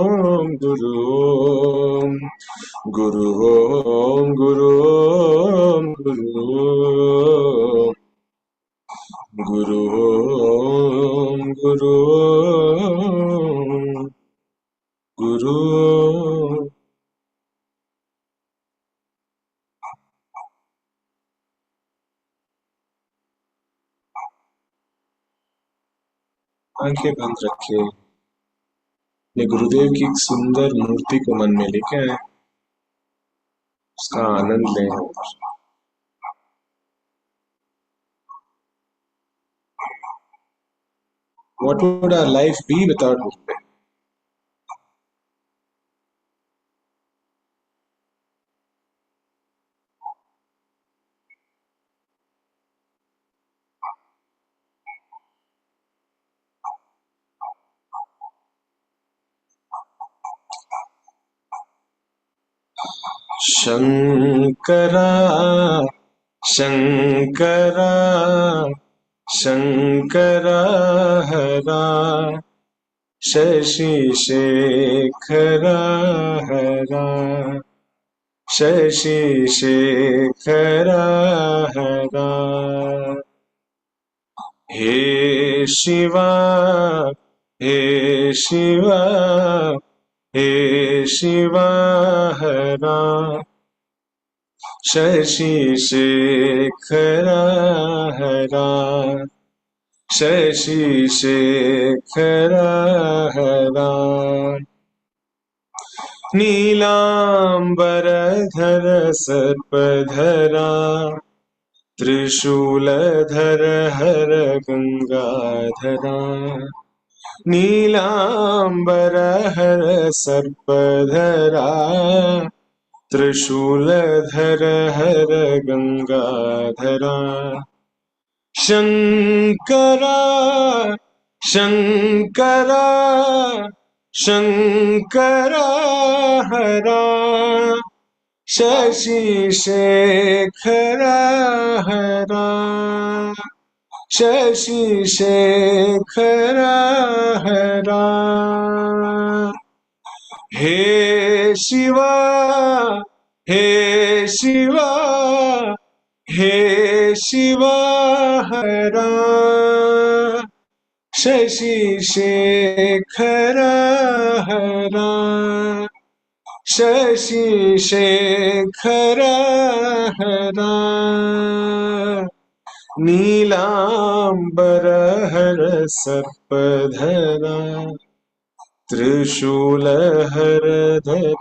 ओम गुरु ओम गुरु ओम गुरु ओम गुरु ओम गुरु ओम गुरु ओम गुरु ओम। आंखें बंद रखे अपने गुरुदेव की एक सुंदर मूर्ति को मन में लेके आए, उसका आनंद लें। What would our life be without Gurudev? Shankara Shankara Shankara हरा शशि शेखरा हरा शशि शेखरा हरा हे शिवा हे शिवा हे शिवा हरा शशि शेखरा हरा शशि शेखरा हरा नीलांबरधर सर्पधरा त्रिशूलधर हर गंगाधरा नीलांबर हर सर्पधरा त्रिशूलधर हर गंगाधरा शंकरा शंकरा शंकरा हरा शशि शेखरा हरा शशि शेखरा हरा हे शिवा हे शिवा हे शिवा हरा शशि शेखर हरा शशि शेखर हरा नीलांबर सर्पधरा त्रिशूलहरधर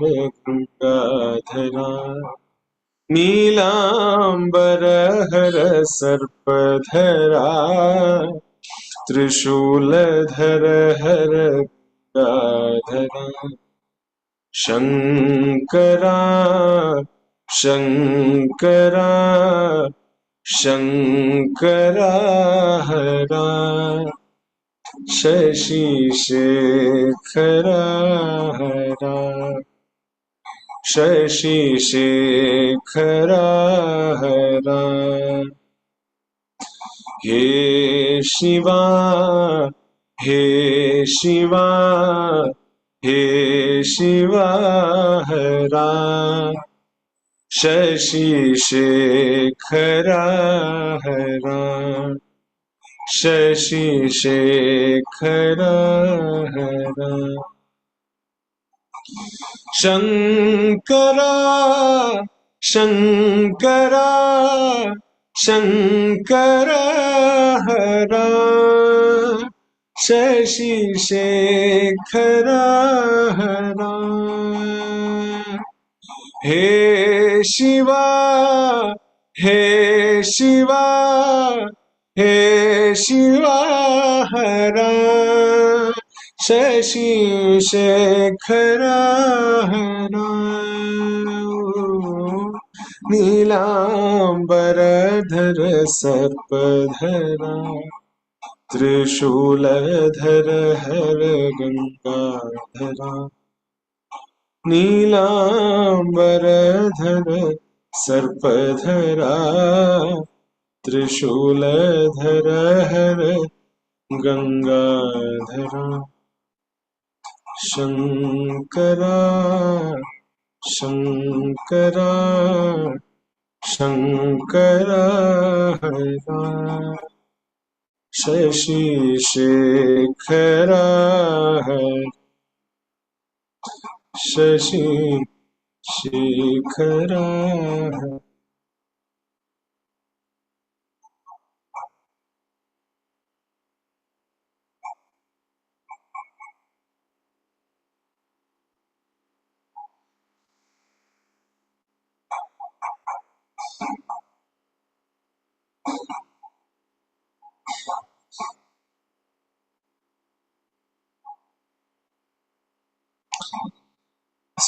गंगाधरा नीलांबर सर्पधरा त्रिशूलधर हर गंगाधरा शंकरा शंकरा शंकरा हरा शशि शेखरा हरा शशि शेखरा हरा हे शिवा हे शिवा हे शिवा हरा शशि शेखरा हरा शशि शेखरा हरा शंकरा शंकरा शंकरा हरा शशि शेखरा हरा हे शिवा हे शिवा हे शिवा हरा शशि शेखरा हरा नीलांबरधर सर्पधरा त्रिशूलधर हर गंगाधरा नीलांबरधर सर्पधरा त्रिशूलधर हर गंगाधरा शंकरा शंकरा शंकरा हरा शशि शेखरा हरा शशि शेखरा हरा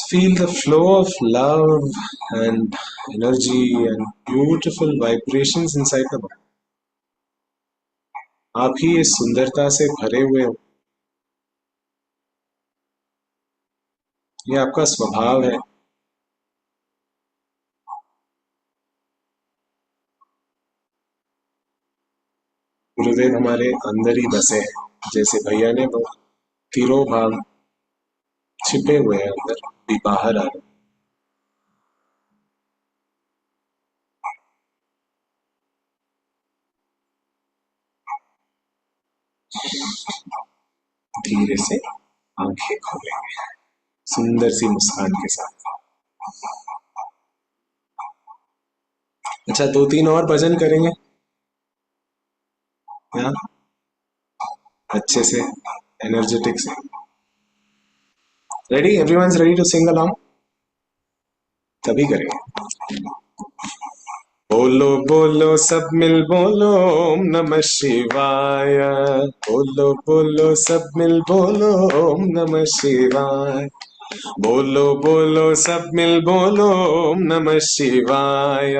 Feel the flow of love and energy and beautiful vibrations inside the body. आप ही इस सुंदरता से भरे हुए हो. ये आपका स्वभाव है. गुरुदेव हमारे अंदर ही बसे हैं. जैसे भैया ने तीनों भाग छिपे हुए हैं अंदर भी बाहर आ रहे. धीरे से आंखें खोलेंगे सुंदर सी मुस्कान के साथ. अच्छा 2-3 और भजन करेंगे यहाँ अच्छे से एनर्जेटिक से. Ready? Everyone ready to sing along? तभी करेंगे. बोलो बोलो सब मिल बोलो ओम नमः शिवाय. बोलो बोलो सब मिल बोलो ओम नमः शिवाय. बोलो बोलो सब मिल बोलो ओम नमः शिवाय.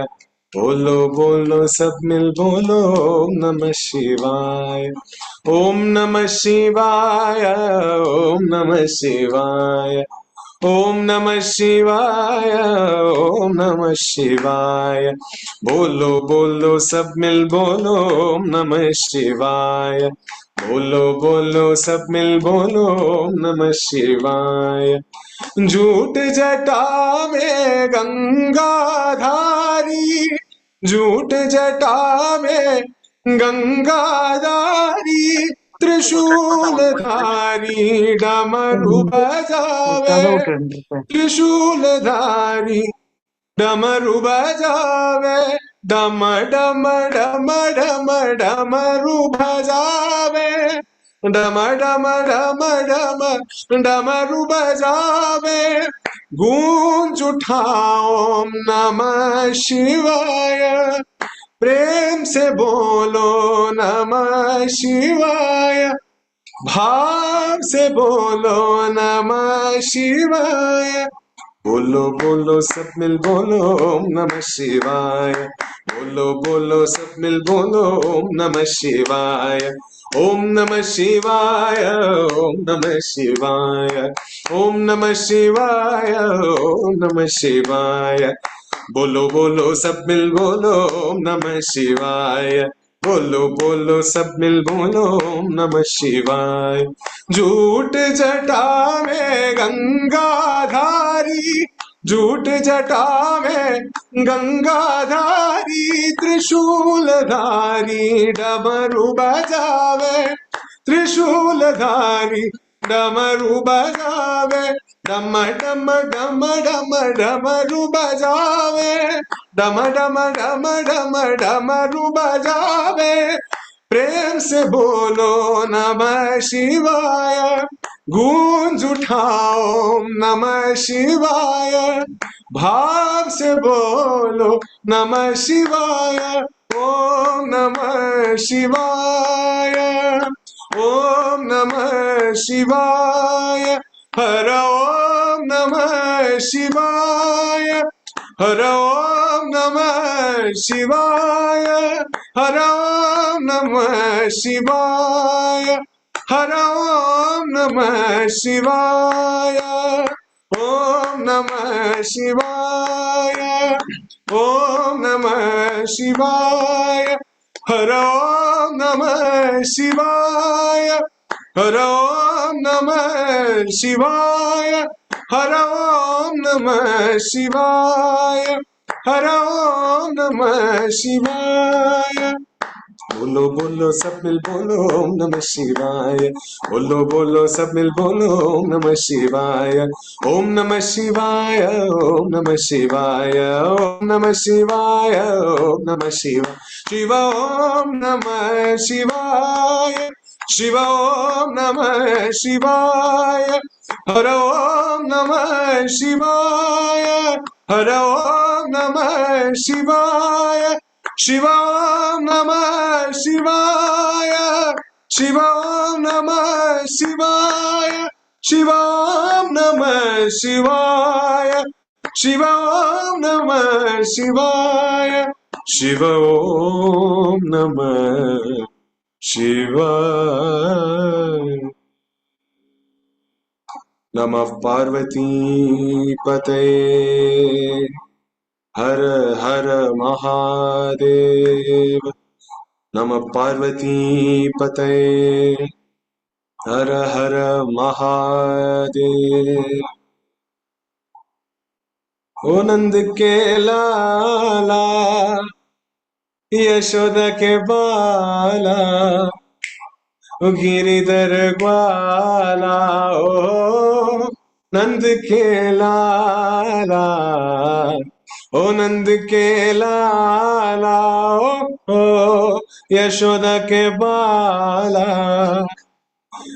बोलो बोलो सब मिल बोलो ओम नमः शिवाय. ओम नमः शिवाय ओम नमः शिवाय. ओम नमः शिवाय ओम नमः शिवाय. बोलो बोलो सब मिल बोलो ओम नमः शिवाय. बोलो बोलो सब मिल बोलो ओम नमः शिवाय. झूठ जटा में गंगाधारी. झूठ जटा में गंगाधारी. त्रिशूलधारी डमरू बजावे, त्रिशूलधारी डमरू बजावे, डम डम डम डम डमरू बजावे, डम डम डम डम डमरू बजावे, गूंज उठा ओम नमः शिवाय, प्रेम से बोलो नमः शिवाय, भाव से बोलो नमः शिवाय, बोलो बोलो सब मिल बोलो ओम नमः शिवाय, बोलो बोलो सब मिल बोलो ओम नमः शिवाय, ओम नमः शिवाय, ओम नमः शिवाय, ओम नमः शिवाय, ओम नमः शिवाय, बोलो बोलो सब मिल बोलो ओम नमः शिवाय, बोलो बोलो सब मिल बोलो ओम नमः शिवाय, झूठ जटा में गंगाधारी, झूठ जटा में गंगाधारी, त्रिशूलधारी डमरू बजावे, त्रिशूलधारी डमरू बजावे, डम डम डम डम डमरू बजावे, डम डम डम डम डमरू बजावे, प्रेम से बोलो नमः शिवाय, गूंज उठाओ नमः शिवाय, भाव से बोलो नमः शिवाय, ओम नमः शिवाय, ओम नमः शिवाय, हर ओम नमः शिवाय, हर ओम नमः शिवाय, हर ओम नमः शिवाय, हर ओम नमः शिवाय, ओम नमः शिवाय, ओम नमः शिवाय, हर ओम नमः शिवाय, हर ओम नमः शिवाय, हर ओम नमः शिवाय, हर ओम नमः शिवाय, बोलो बोलो सब मिल बोलो ओम नमः शिवाय, बोलो बोलो सब मिल बोलो ओम नमः शिवाय, ओम नमः शिवाय, ओम नमः शिवाय, ओम नमः शिवाय, ओम नमः शिवाय, शिव ओम नमः शिवाय, शिव ओम नमः शिवाय, हर ओम नमः शिवाय, हर ओम नमः शिवाय, शिव ओम नमः शिवाय, शिव ओम नमः शिवाय, शिव ओम नमः शिवाय, शिव ओम नमः शिवाय, शिव ओम नमः शिवाय, नमः पार्वती पतये, हर हर महादेव, नमः पार्वती पतये, हर हर महादेव, ओ नंद के लाला, यशोदा के बाला, ओ गिरिधर ग्वाला, ओ नंद के लाला, ओ नंद के लाला, ओ यशोदा के बाला,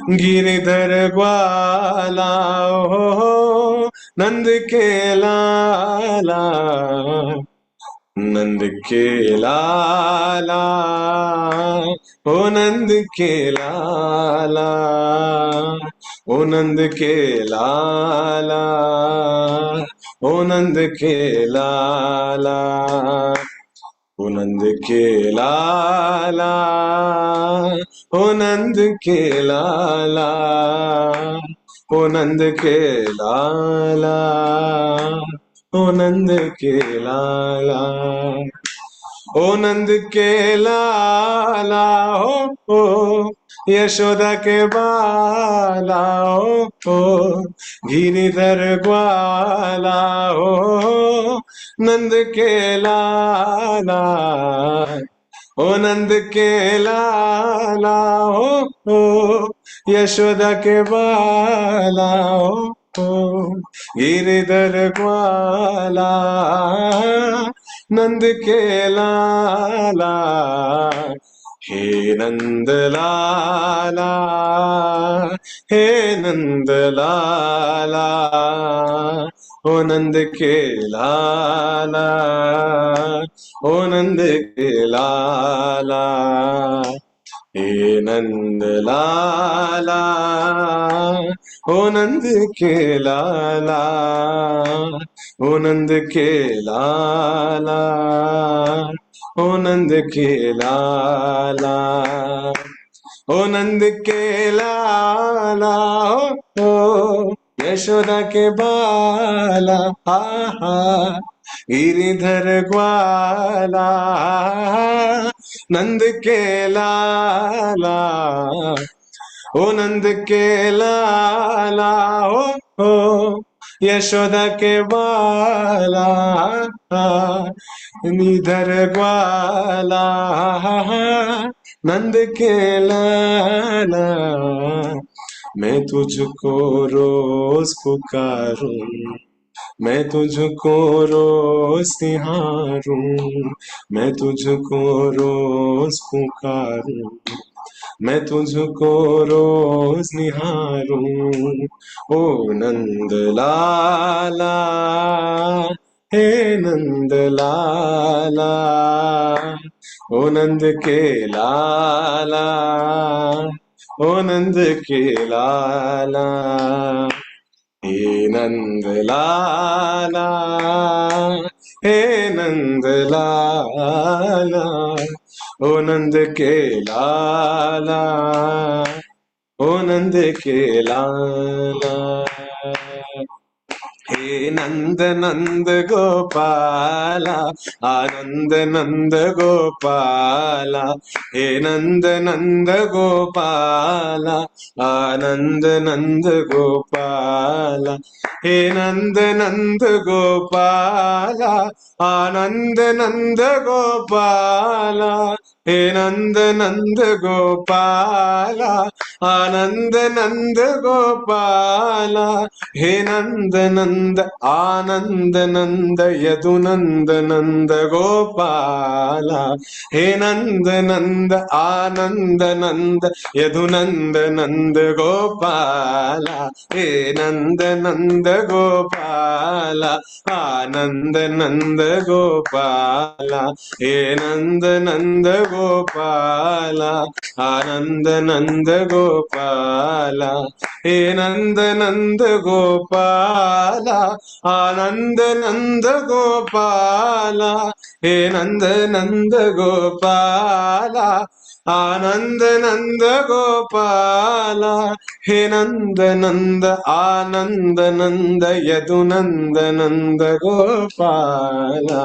गिरिधर ग्वाला, ओ नंद के लाला, नंद के लाला, ओ नंद के लाला, ओ नंद के लाला, ओ नंद के लाला, ओ नंद के लाला, ओ नंद के लाला, ओ नंद के लाला, ओ नंद के लाला, ओ नंद के लाला, ओ यशोदा के बाला, ओ गिरिधर ग्वाला, ओ नंद के लाला, ओ नंद के लाला ओ यशोदा के बाला ओ गिरिधर ग्वाला नंद के लाला हे नंद लाला हे नंद लाला ओ नंद के लाला ओ नंद के लाला हे नंद लाला ओ नंद के लाला ओ नंद के लाला ओ नंद के लाला ओ नंद के लाला ओ यशोदा के बाला हा हा गिरिधर ग्वाला नंद के लाला ओ नंद के लाला ओ यशोदा के बाला निधर ग्वाला नंद के लाला मैं तुझको रोज पुकारूं मैं तुझको रोज निहारूं मैं तुझको रोज पुकारूं मैं तुझको रोज निहारूं ओ नंद लाला हे नंद लाला ओ नंद के लाला ओ नंद के लाला हे नंद लाला हे नंद लाला ओ नंद के लाला ओ नंद के लाला हे नंद नंद गोपाला आनंद नंद गोपाला हे नंद नंद गोपाला आनंद नंद गोपाला हे नंद नंद गोपाला आनंद नंद गोपाला हे नंद नंद गोपाला आनंद नंद गोपाला हे नंद नंद आनंद नंद यदुनंद नंद गोपाला हे नंद नंद आनंद नंद यदुनंद नंद गोपाला हे नंद नंद गोपाला आनंद नंद गोपाला हे नंद नंद गोपाला आनंद नंद गोपाला हे नंद नंद गोपाला आनंद नंद गोपाला हे नंद नंद गोपाला आनंद नंद गोपाला हे नंद नंद आनंद नंद यदुनंद नंद गोपाला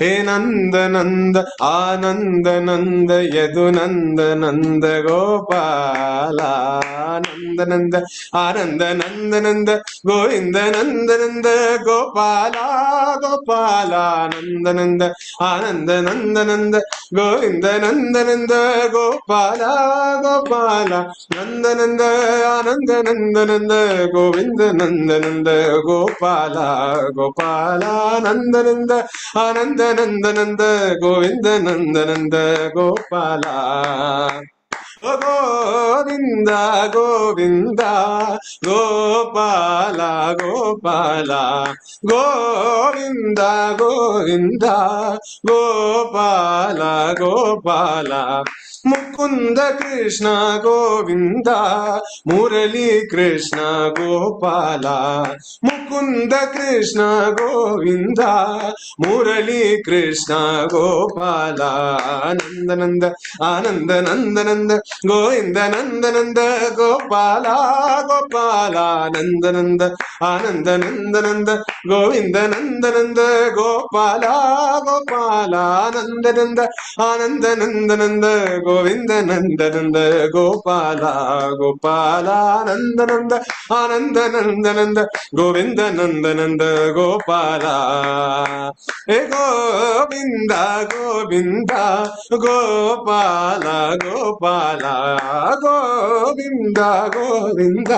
हे नंद नंद आनंद नंद यदुनंद नंद गोपाला नंद नंद आनंद नंद नंद गोविंद नंद नंद गोपाला गोपाला नंद नंद आनंद नंद नंद गोविंद नंद नंद गोपाला गोपाला नंद नंद आनंद नंद नंद गोविंद नंद नंद गोपाला गोपाला नंद नंद आनंद नंद नंद गोविंद नंद नंद गोपाला गोविंद गोविंद गोपाला गोपाला गोविंद गोविंद गोपाला गोपाला मुकुंद कृष्ण गोविंद मुरली कृष्ण गोपाला मुकुंद कृष्ण गोविंद मुरली कृष्ण गोपाला नंद नंद आनंद नंद नंद गोविंद नंद नंद गोपाला गोपाला नंद नंद आनंद नंद नंद गोविंद नंद नंद गोपाला गोपाला नंद नंद आनंद नंद नंद गोविंद नंद नंद गोपाला गोपाला नंद नंद आनंद नंद नंद गोविंद नंद नंद गोपाला हे गोविंद गोविंद गोपाल गोपाल गोविंद गोविंद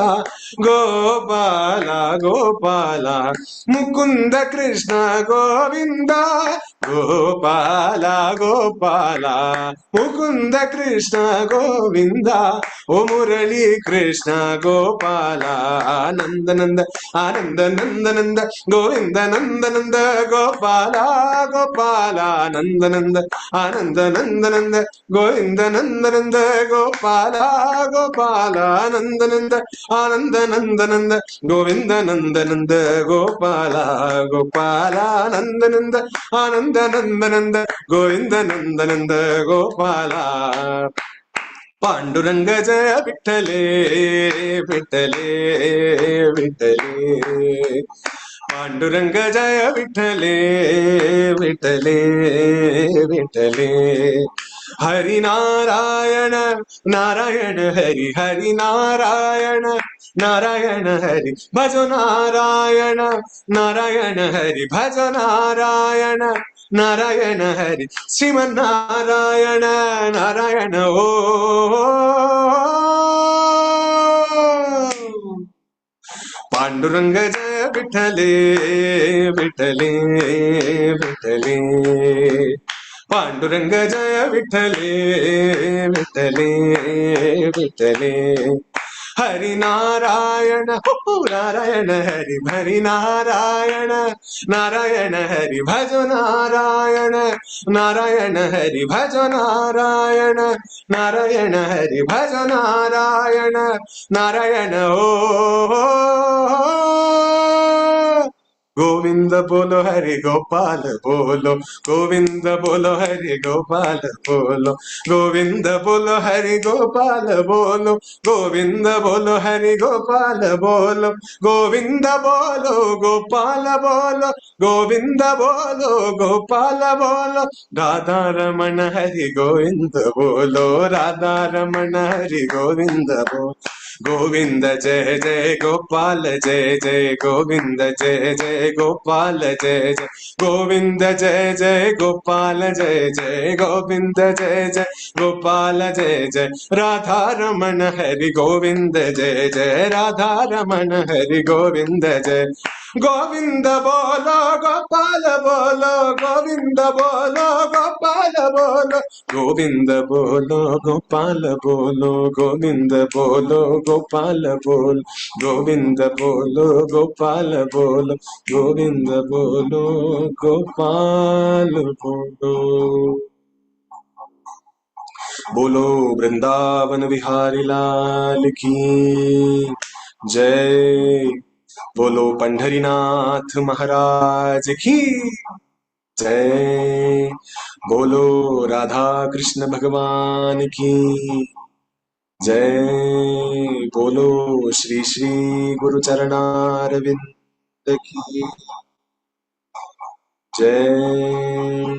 गोपाल गोपाल मुकुंद कृष्ण गोविंद गोपाल गोपाल मुकुंद कृष्ण गोविंद ओ मुरली कृष्ण गोपाल आनंद नंद आनंद नंद नंद गोविंद नंद नंद गोपाल गोपाल नंद नंद आनंद नंद नंद गोविंद नंद नंद गोपाल गोपाल नंद नंद आनंद नंद नंद गोविंद नंद नंद गोपाल गोपाल नंद नंद आनंद नंद नंद गोविंद नंद नंद गोपाल पांडुरंग जय विठ्ठले विठ्ठले विठ्ठले पांडुरंग जय विठ्ठले विठ्ठले विठ्ठले हरि नारायण नारायण हरि हरि नारायण नारायण हरि भजो नारायण नारायण हरि भजो नारायण नारायण हरि श्रीमन्नारायण नारायण ओ पांडुरंग जय विठ्ठले विठ्ठले विठ्ठले पांडुरंग जय विठ्ठले विठ्ठले विठ्ठले हरि नारायण नारायण हरि नारायण नारायण हरि भजो नारायण नारायण हरि भजो नारायण नारायण हरि भजो नारायण नारायण ओ गोविंद बोलो हरि गोपाल बोलो गोविंद बोलो हरि गोपाल बोलो गोविंद बोलो हरि गोपाल बोलो गोविंद बोलो हरि गोपाल बोलो गोविंद बोलो गोपाल बोलो गोविंद बोलो गोपाल बोलो राधा रमण हरि गोविंद बोलो राधा रमण हरि गोविंद बोलो गोविंद जय जय गोपाल जय जय गोविंद जय जय गोपाल जय जय गोविंद जय जय गोपाल जय जय गोविंद जय जय गोपाल जय जय राधा रमण हरि गोविंद जय जय राधा रमण हरि गोविंद जय गोविंद बोलो गोपाल बोलो गोविंद बोलो गोपाल बोलो गोविंद बोलो गोपाल बोलो गोविंद बोलो गोपाल बोल गोविंद बोलो गोपाल बोलो गोविंद बोलो गोपाल बोलो बोलो वृंदावन विहारी लाल की जय बोलो पंढरीनाथ महाराज की जय बोलो राधा कृष्ण भगवान की जय बोलो श्री श्री गुरु चरणारविंद की जय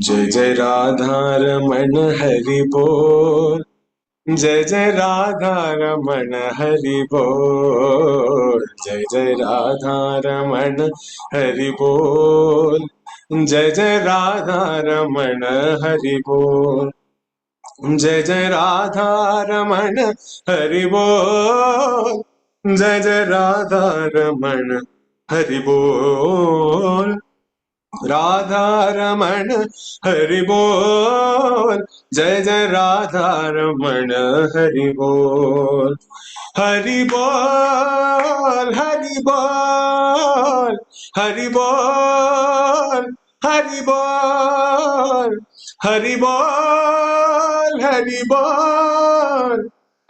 जय जय राधा रमण हरि बोल जय जय राधा रमण हरि बोल जय जय राधा रमण हरि बोल जय जय राधा रमण हरि बोल जय जय राधा रमण हरि बोल जय जय राधा रमण हरि बोल राधा रमण हरि बोल जय जय राधा रमण हरि बोल हरि बोल हरि बोल हरि बोल हरि बोल हरि बोल हरि बोल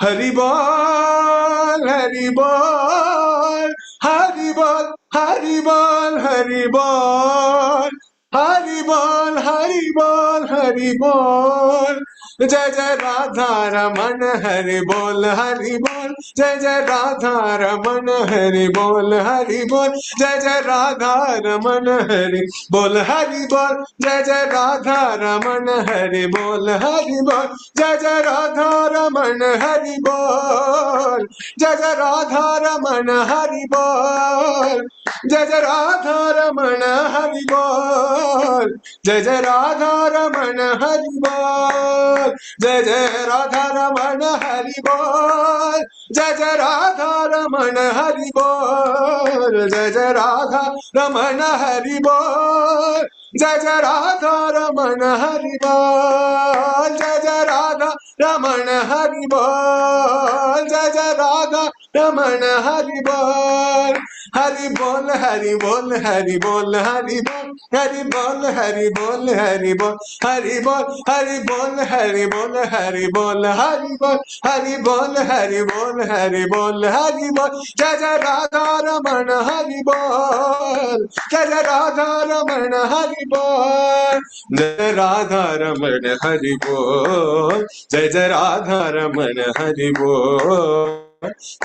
हरि बोल हरि बोल हरि बोल हरि बोल हरि बोल हरि बोल हरि बोल हरि बोल जय जय राधा रमन हरि बोल हरि बोल, जय जय राधा रमन हरि बोल हरि बोल, जय जय राधा रमन हरि बोल हरि बोल, जय जय राधा रमन हरि बोल हरि बोल, जय जय राधा रमन हरि बोल, जय जय राधा रमन हरि बोल, जय जय राधा रमन हरि बोल, जय जय राधा रमन हरि बोल, जय जय राधा रमन हरि बोल, जय जय राधा रमन हरि बोल, जय जय राधा रमन हरि बोल, जय जय राधा रमन हरि बोल, जय जय राधा रमन हरि बोल, जय जय राधा रमन हरि बोल, हरि बोल हरि बोल हरि बोल हरि बोल, हरि बोल हरि बोल हरि बोल, हरि बोल हरि बोल हरि बोल हरि बोल, हरि बोल हरि बोल हरि बोल हरि बोल, हरि बोल, जय जय राधा रमन हरि बोल, जय जय राधा रमन हरि बोल, जय राधा रमन हरि बोल, जय जय राधा रमन हरि बोल,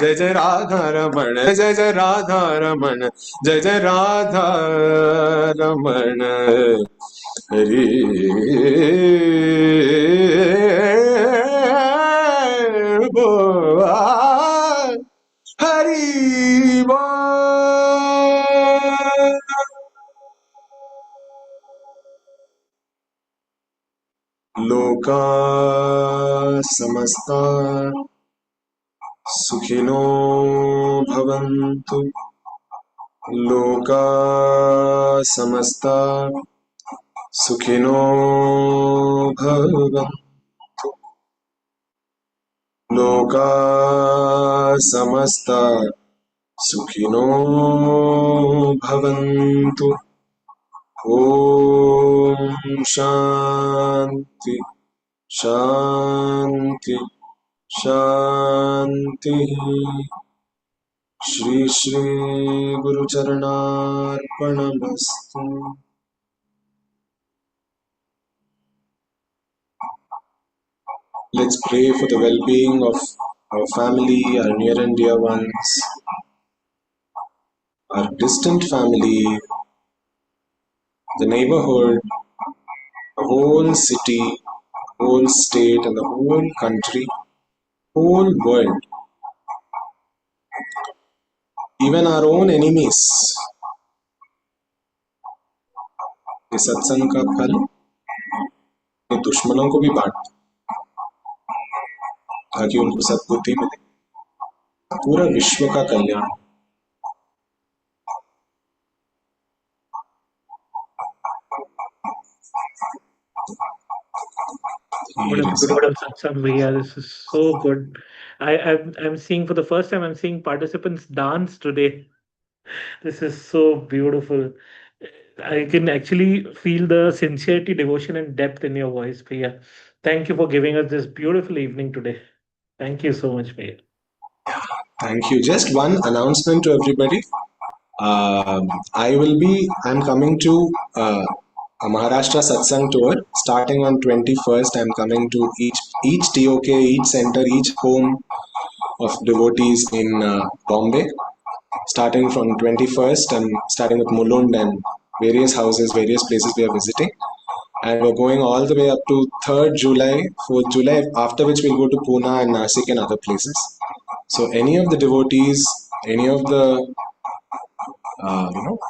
जय जय राधा रमन, जय जय राधा रमन, जय जय राधा रमन हरि बोल, हरि बोल। लोका समस्ता सुखिनो भवन्तु, लोका समस्ता सुखिनो भवन्तु, लोका समस्ता सुखिनो भवन्तु। ओम शांति शांति शांति। श्री श्री गुरु चरणार्पणमस्तु। Let's pray for the well-being of our family, our near and dear ones, our distant family, the neighborhood, the whole city, whole state, and the whole country, whole world, even our own enemies. इस सत्संग का फल ये दुश्मनों को भी बांट, ताकि उनको सद्बुद्धि मिले, पूरा विश्व का कल्याण। What a beautiful satsang, Bhaiya. This is so good. I'm seeing for the first time, I'm seeing participants dance today. This is so beautiful. I can actually feel the sincerity, devotion, and depth in your voice, Bhaiya. Thank you for giving us this beautiful evening today. Thank you so much, Bhaiya. Thank you. Just one announcement to everybody. I'm coming to a Maharashtra Satsang tour starting on 21st. I'm coming to each TOK, each center, each home of devotees in Bombay. Starting from 21st, I'm starting with Mulund and various houses, various places we are visiting. And we're going all the way up to 3rd July, 4th July, after which we'll go to Pune and Nasik and other places. So any of the devotees, any of the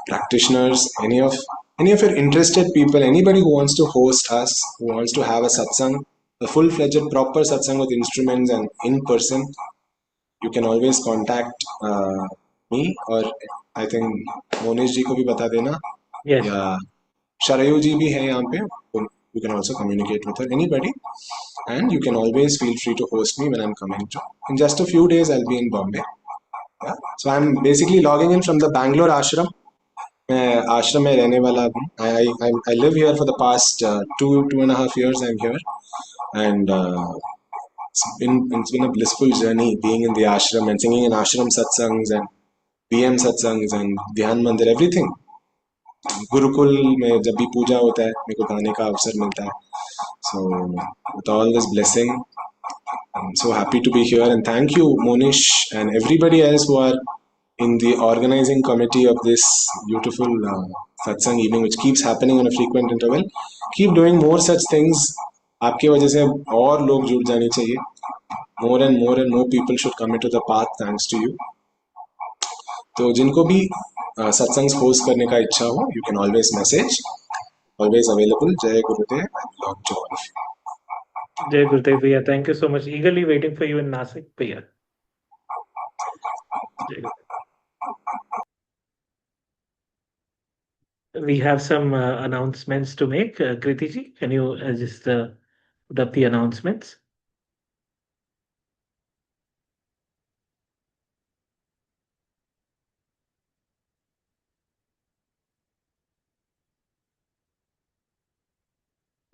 practitioners, any of your interested people, anybody who wants to host us, who wants to have a satsang, a full-fledged proper satsang with instruments and in person, you can always contact me, or I think Monish ji ko bhi bata dena. Yes. Yeah, Sharayu ji bhi hai yahan pe. You can also communicate with her, anybody, and you can always feel free to host me when I'm coming to. In just a few days, I'll be in Bombay. Yeah. So I'm basically logging in from the Bangalore ashram. मैं आश्रम में रहने वाला हूँ. I live here for the past 2.5 years. I'm here, and it's been a blissful journey being in the ashram and singing in ashram satsangs and PM satsangs and Dhyan Mandir, everything. Gurukul में जब भी पूजा होता है मेरे को गाने का अवसर मिलता है. So, with all this blessing, I'm so happy to be here, and thank you, Monish, and everybody else who are in the organizing committee of this beautiful satsang evening, which keeps happening on a frequent interval. Keep doing more such things. आपके वजह से और लोग जुड़ जाने चाहिए. More and more people should come into the path thanks to you. तो जिनको भी सत्संग होस्ट करने का इच्छा हो, you can always message. Always available. Jai Gurudev. I belong to all of you. Jai Gurudev Bhaiya, thank you so much. Eagerly waiting for you in Nasik, Bhaiya. Jai Gurudev. We have some announcements to make. Kriti ji, can you just put up the announcements?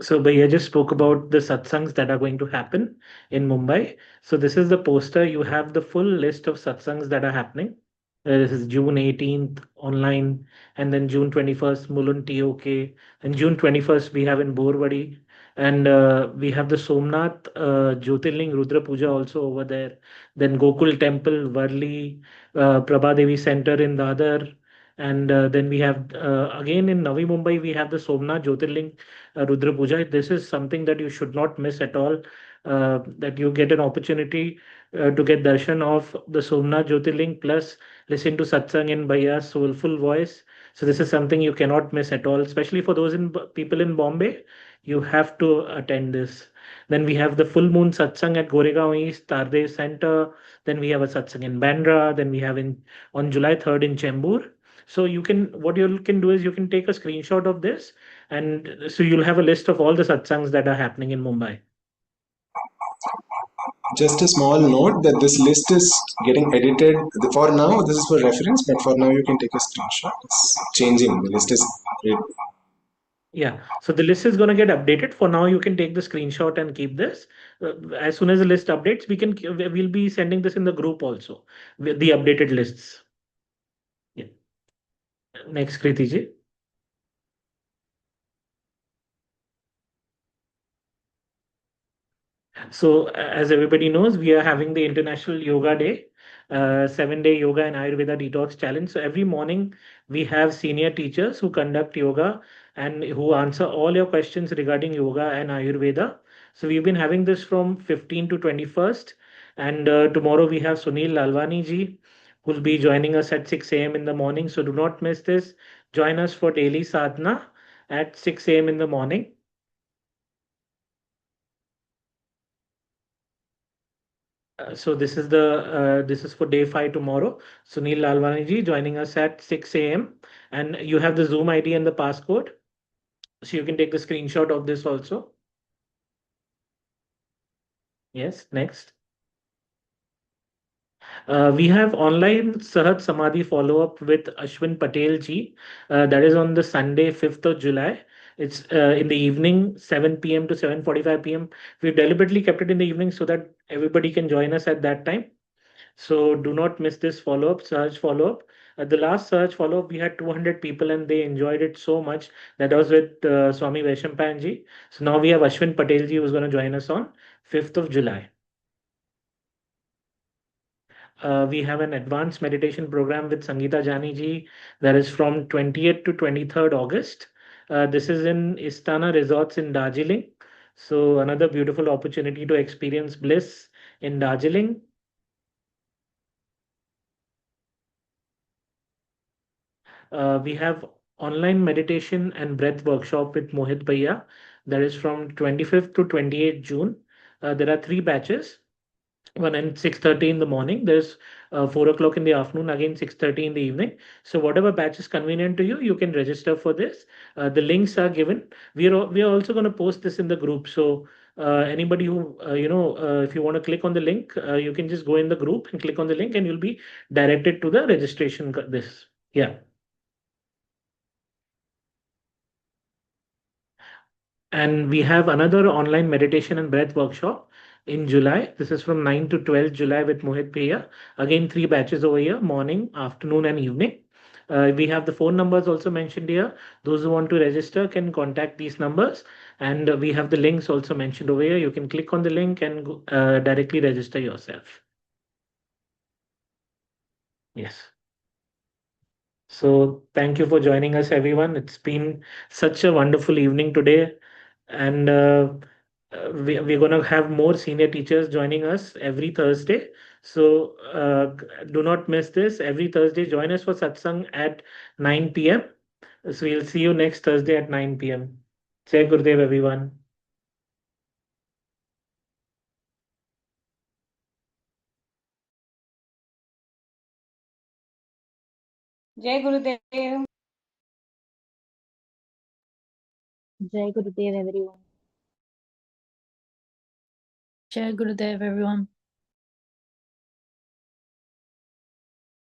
So Bhaiya just spoke about the satsangs that are going to happen in Mumbai. So this is the poster. You have the full list of satsangs that are happening. This is June 18th online, and then June 21st Mulund TOK, and June 21st we have in Borwadi, and we have the Somnath Jyotirling Rudra Puja also over there. Then Gokul Temple, Varli, Prabha Devi Center in Dadar, and then we have again in Navi Mumbai we have the Somnath Jyotirling Rudra Puja. This is something that you should not miss at all. That you get an opportunity to get darshan of the Somnath Jyotirling plus listen to satsang in Bhaiya's soulful voice. So this is something you cannot miss at all, especially for those people in Bombay. You have to attend this. Then we have the full moon satsang at Goregaon East, Tarde Center. Then we have a satsang in Bandra. Then we have on July 3rd in Chembur. So what you can do is you can take a screenshot of this, and so you'll have a list of all the satsangs that are happening in Mumbai. Just a small note that this list is getting edited. For now, this is for reference, but for now you can take a screenshot. It's changing. The list is. Yeah, so the list is going to get updated. For now, you can take the screenshot and keep this. As soon as the list updates, we'll be sending this in the group also, with the updated lists. Yeah. Next, Kriti ji. So as everybody knows, we are having the International Yoga Day, 7-day Yoga and Ayurveda Detox Challenge. So every morning we have senior teachers who conduct yoga and who answer all your questions regarding yoga and Ayurveda. So we've been having this from 15 to 21st. And tomorrow we have Sunil Lalwani ji, who will be joining us at 6 a.m. in the morning. So do not miss this. Join us for daily sadhana at 6 a.m. in the morning. So this is for day 5 tomorrow. Sunil Lalwani ji joining us at 6 a.m. and you have the Zoom ID and the passcode, so you can take the screenshot of this also. Yes, next. We have online Sahat Samadhi follow-up with Ashwin Patel ji. That is on the Sunday, 5th of July. It's in the evening, 7 p.m. to 7:45 p.m. We've deliberately kept it in the evening so that everybody can join us at that time. So do not miss this search follow-up. At the last search follow-up, we had 200 people and they enjoyed it so much. That was with Swami Vaishampan ji. So now we have Ashwin Patel ji who's going to join us on 5th of July. We have an advanced meditation program with Sangeeta Jani ji that is from 20th to 23rd August. This is in Istana Resorts in Darjeeling. So another beautiful opportunity to experience bliss in Darjeeling. We have online meditation and breath workshop with Mohit Bhaiya. That is from 25th to 28th June. There are 3 batches. One at 6:30 in the morning. There's 4 o'clock in the afternoon, again 6:30 in the evening. So whatever batch is convenient to you, you can register for this. The links are given. We are also going to post this in the group. So anybody who if you want to click on the link, you can just go in the group and click on the link, and you'll be directed to the registration. Yeah. And we have another online meditation and breath workshop in July. This is from 9 to 12 July with Mohit Bhaiya. Again, 3 batches over here, morning, afternoon, and evening. We have the phone numbers also mentioned here. Those who want to register can contact these numbers, and we have the links also mentioned over here. You can click on the link and directly register yourself. Yes. So thank you for joining us, everyone. It's been such a wonderful evening today, and we're going to have more senior teachers joining us every Thursday. So do not miss this. Every Thursday, join us for satsang at 9 p.m. So we'll see you next Thursday at 9 p.m. Jai Gurudev, everyone. जय गुरुदेव. Jai Gurudev, everyone. Jai Gurudev, everyone.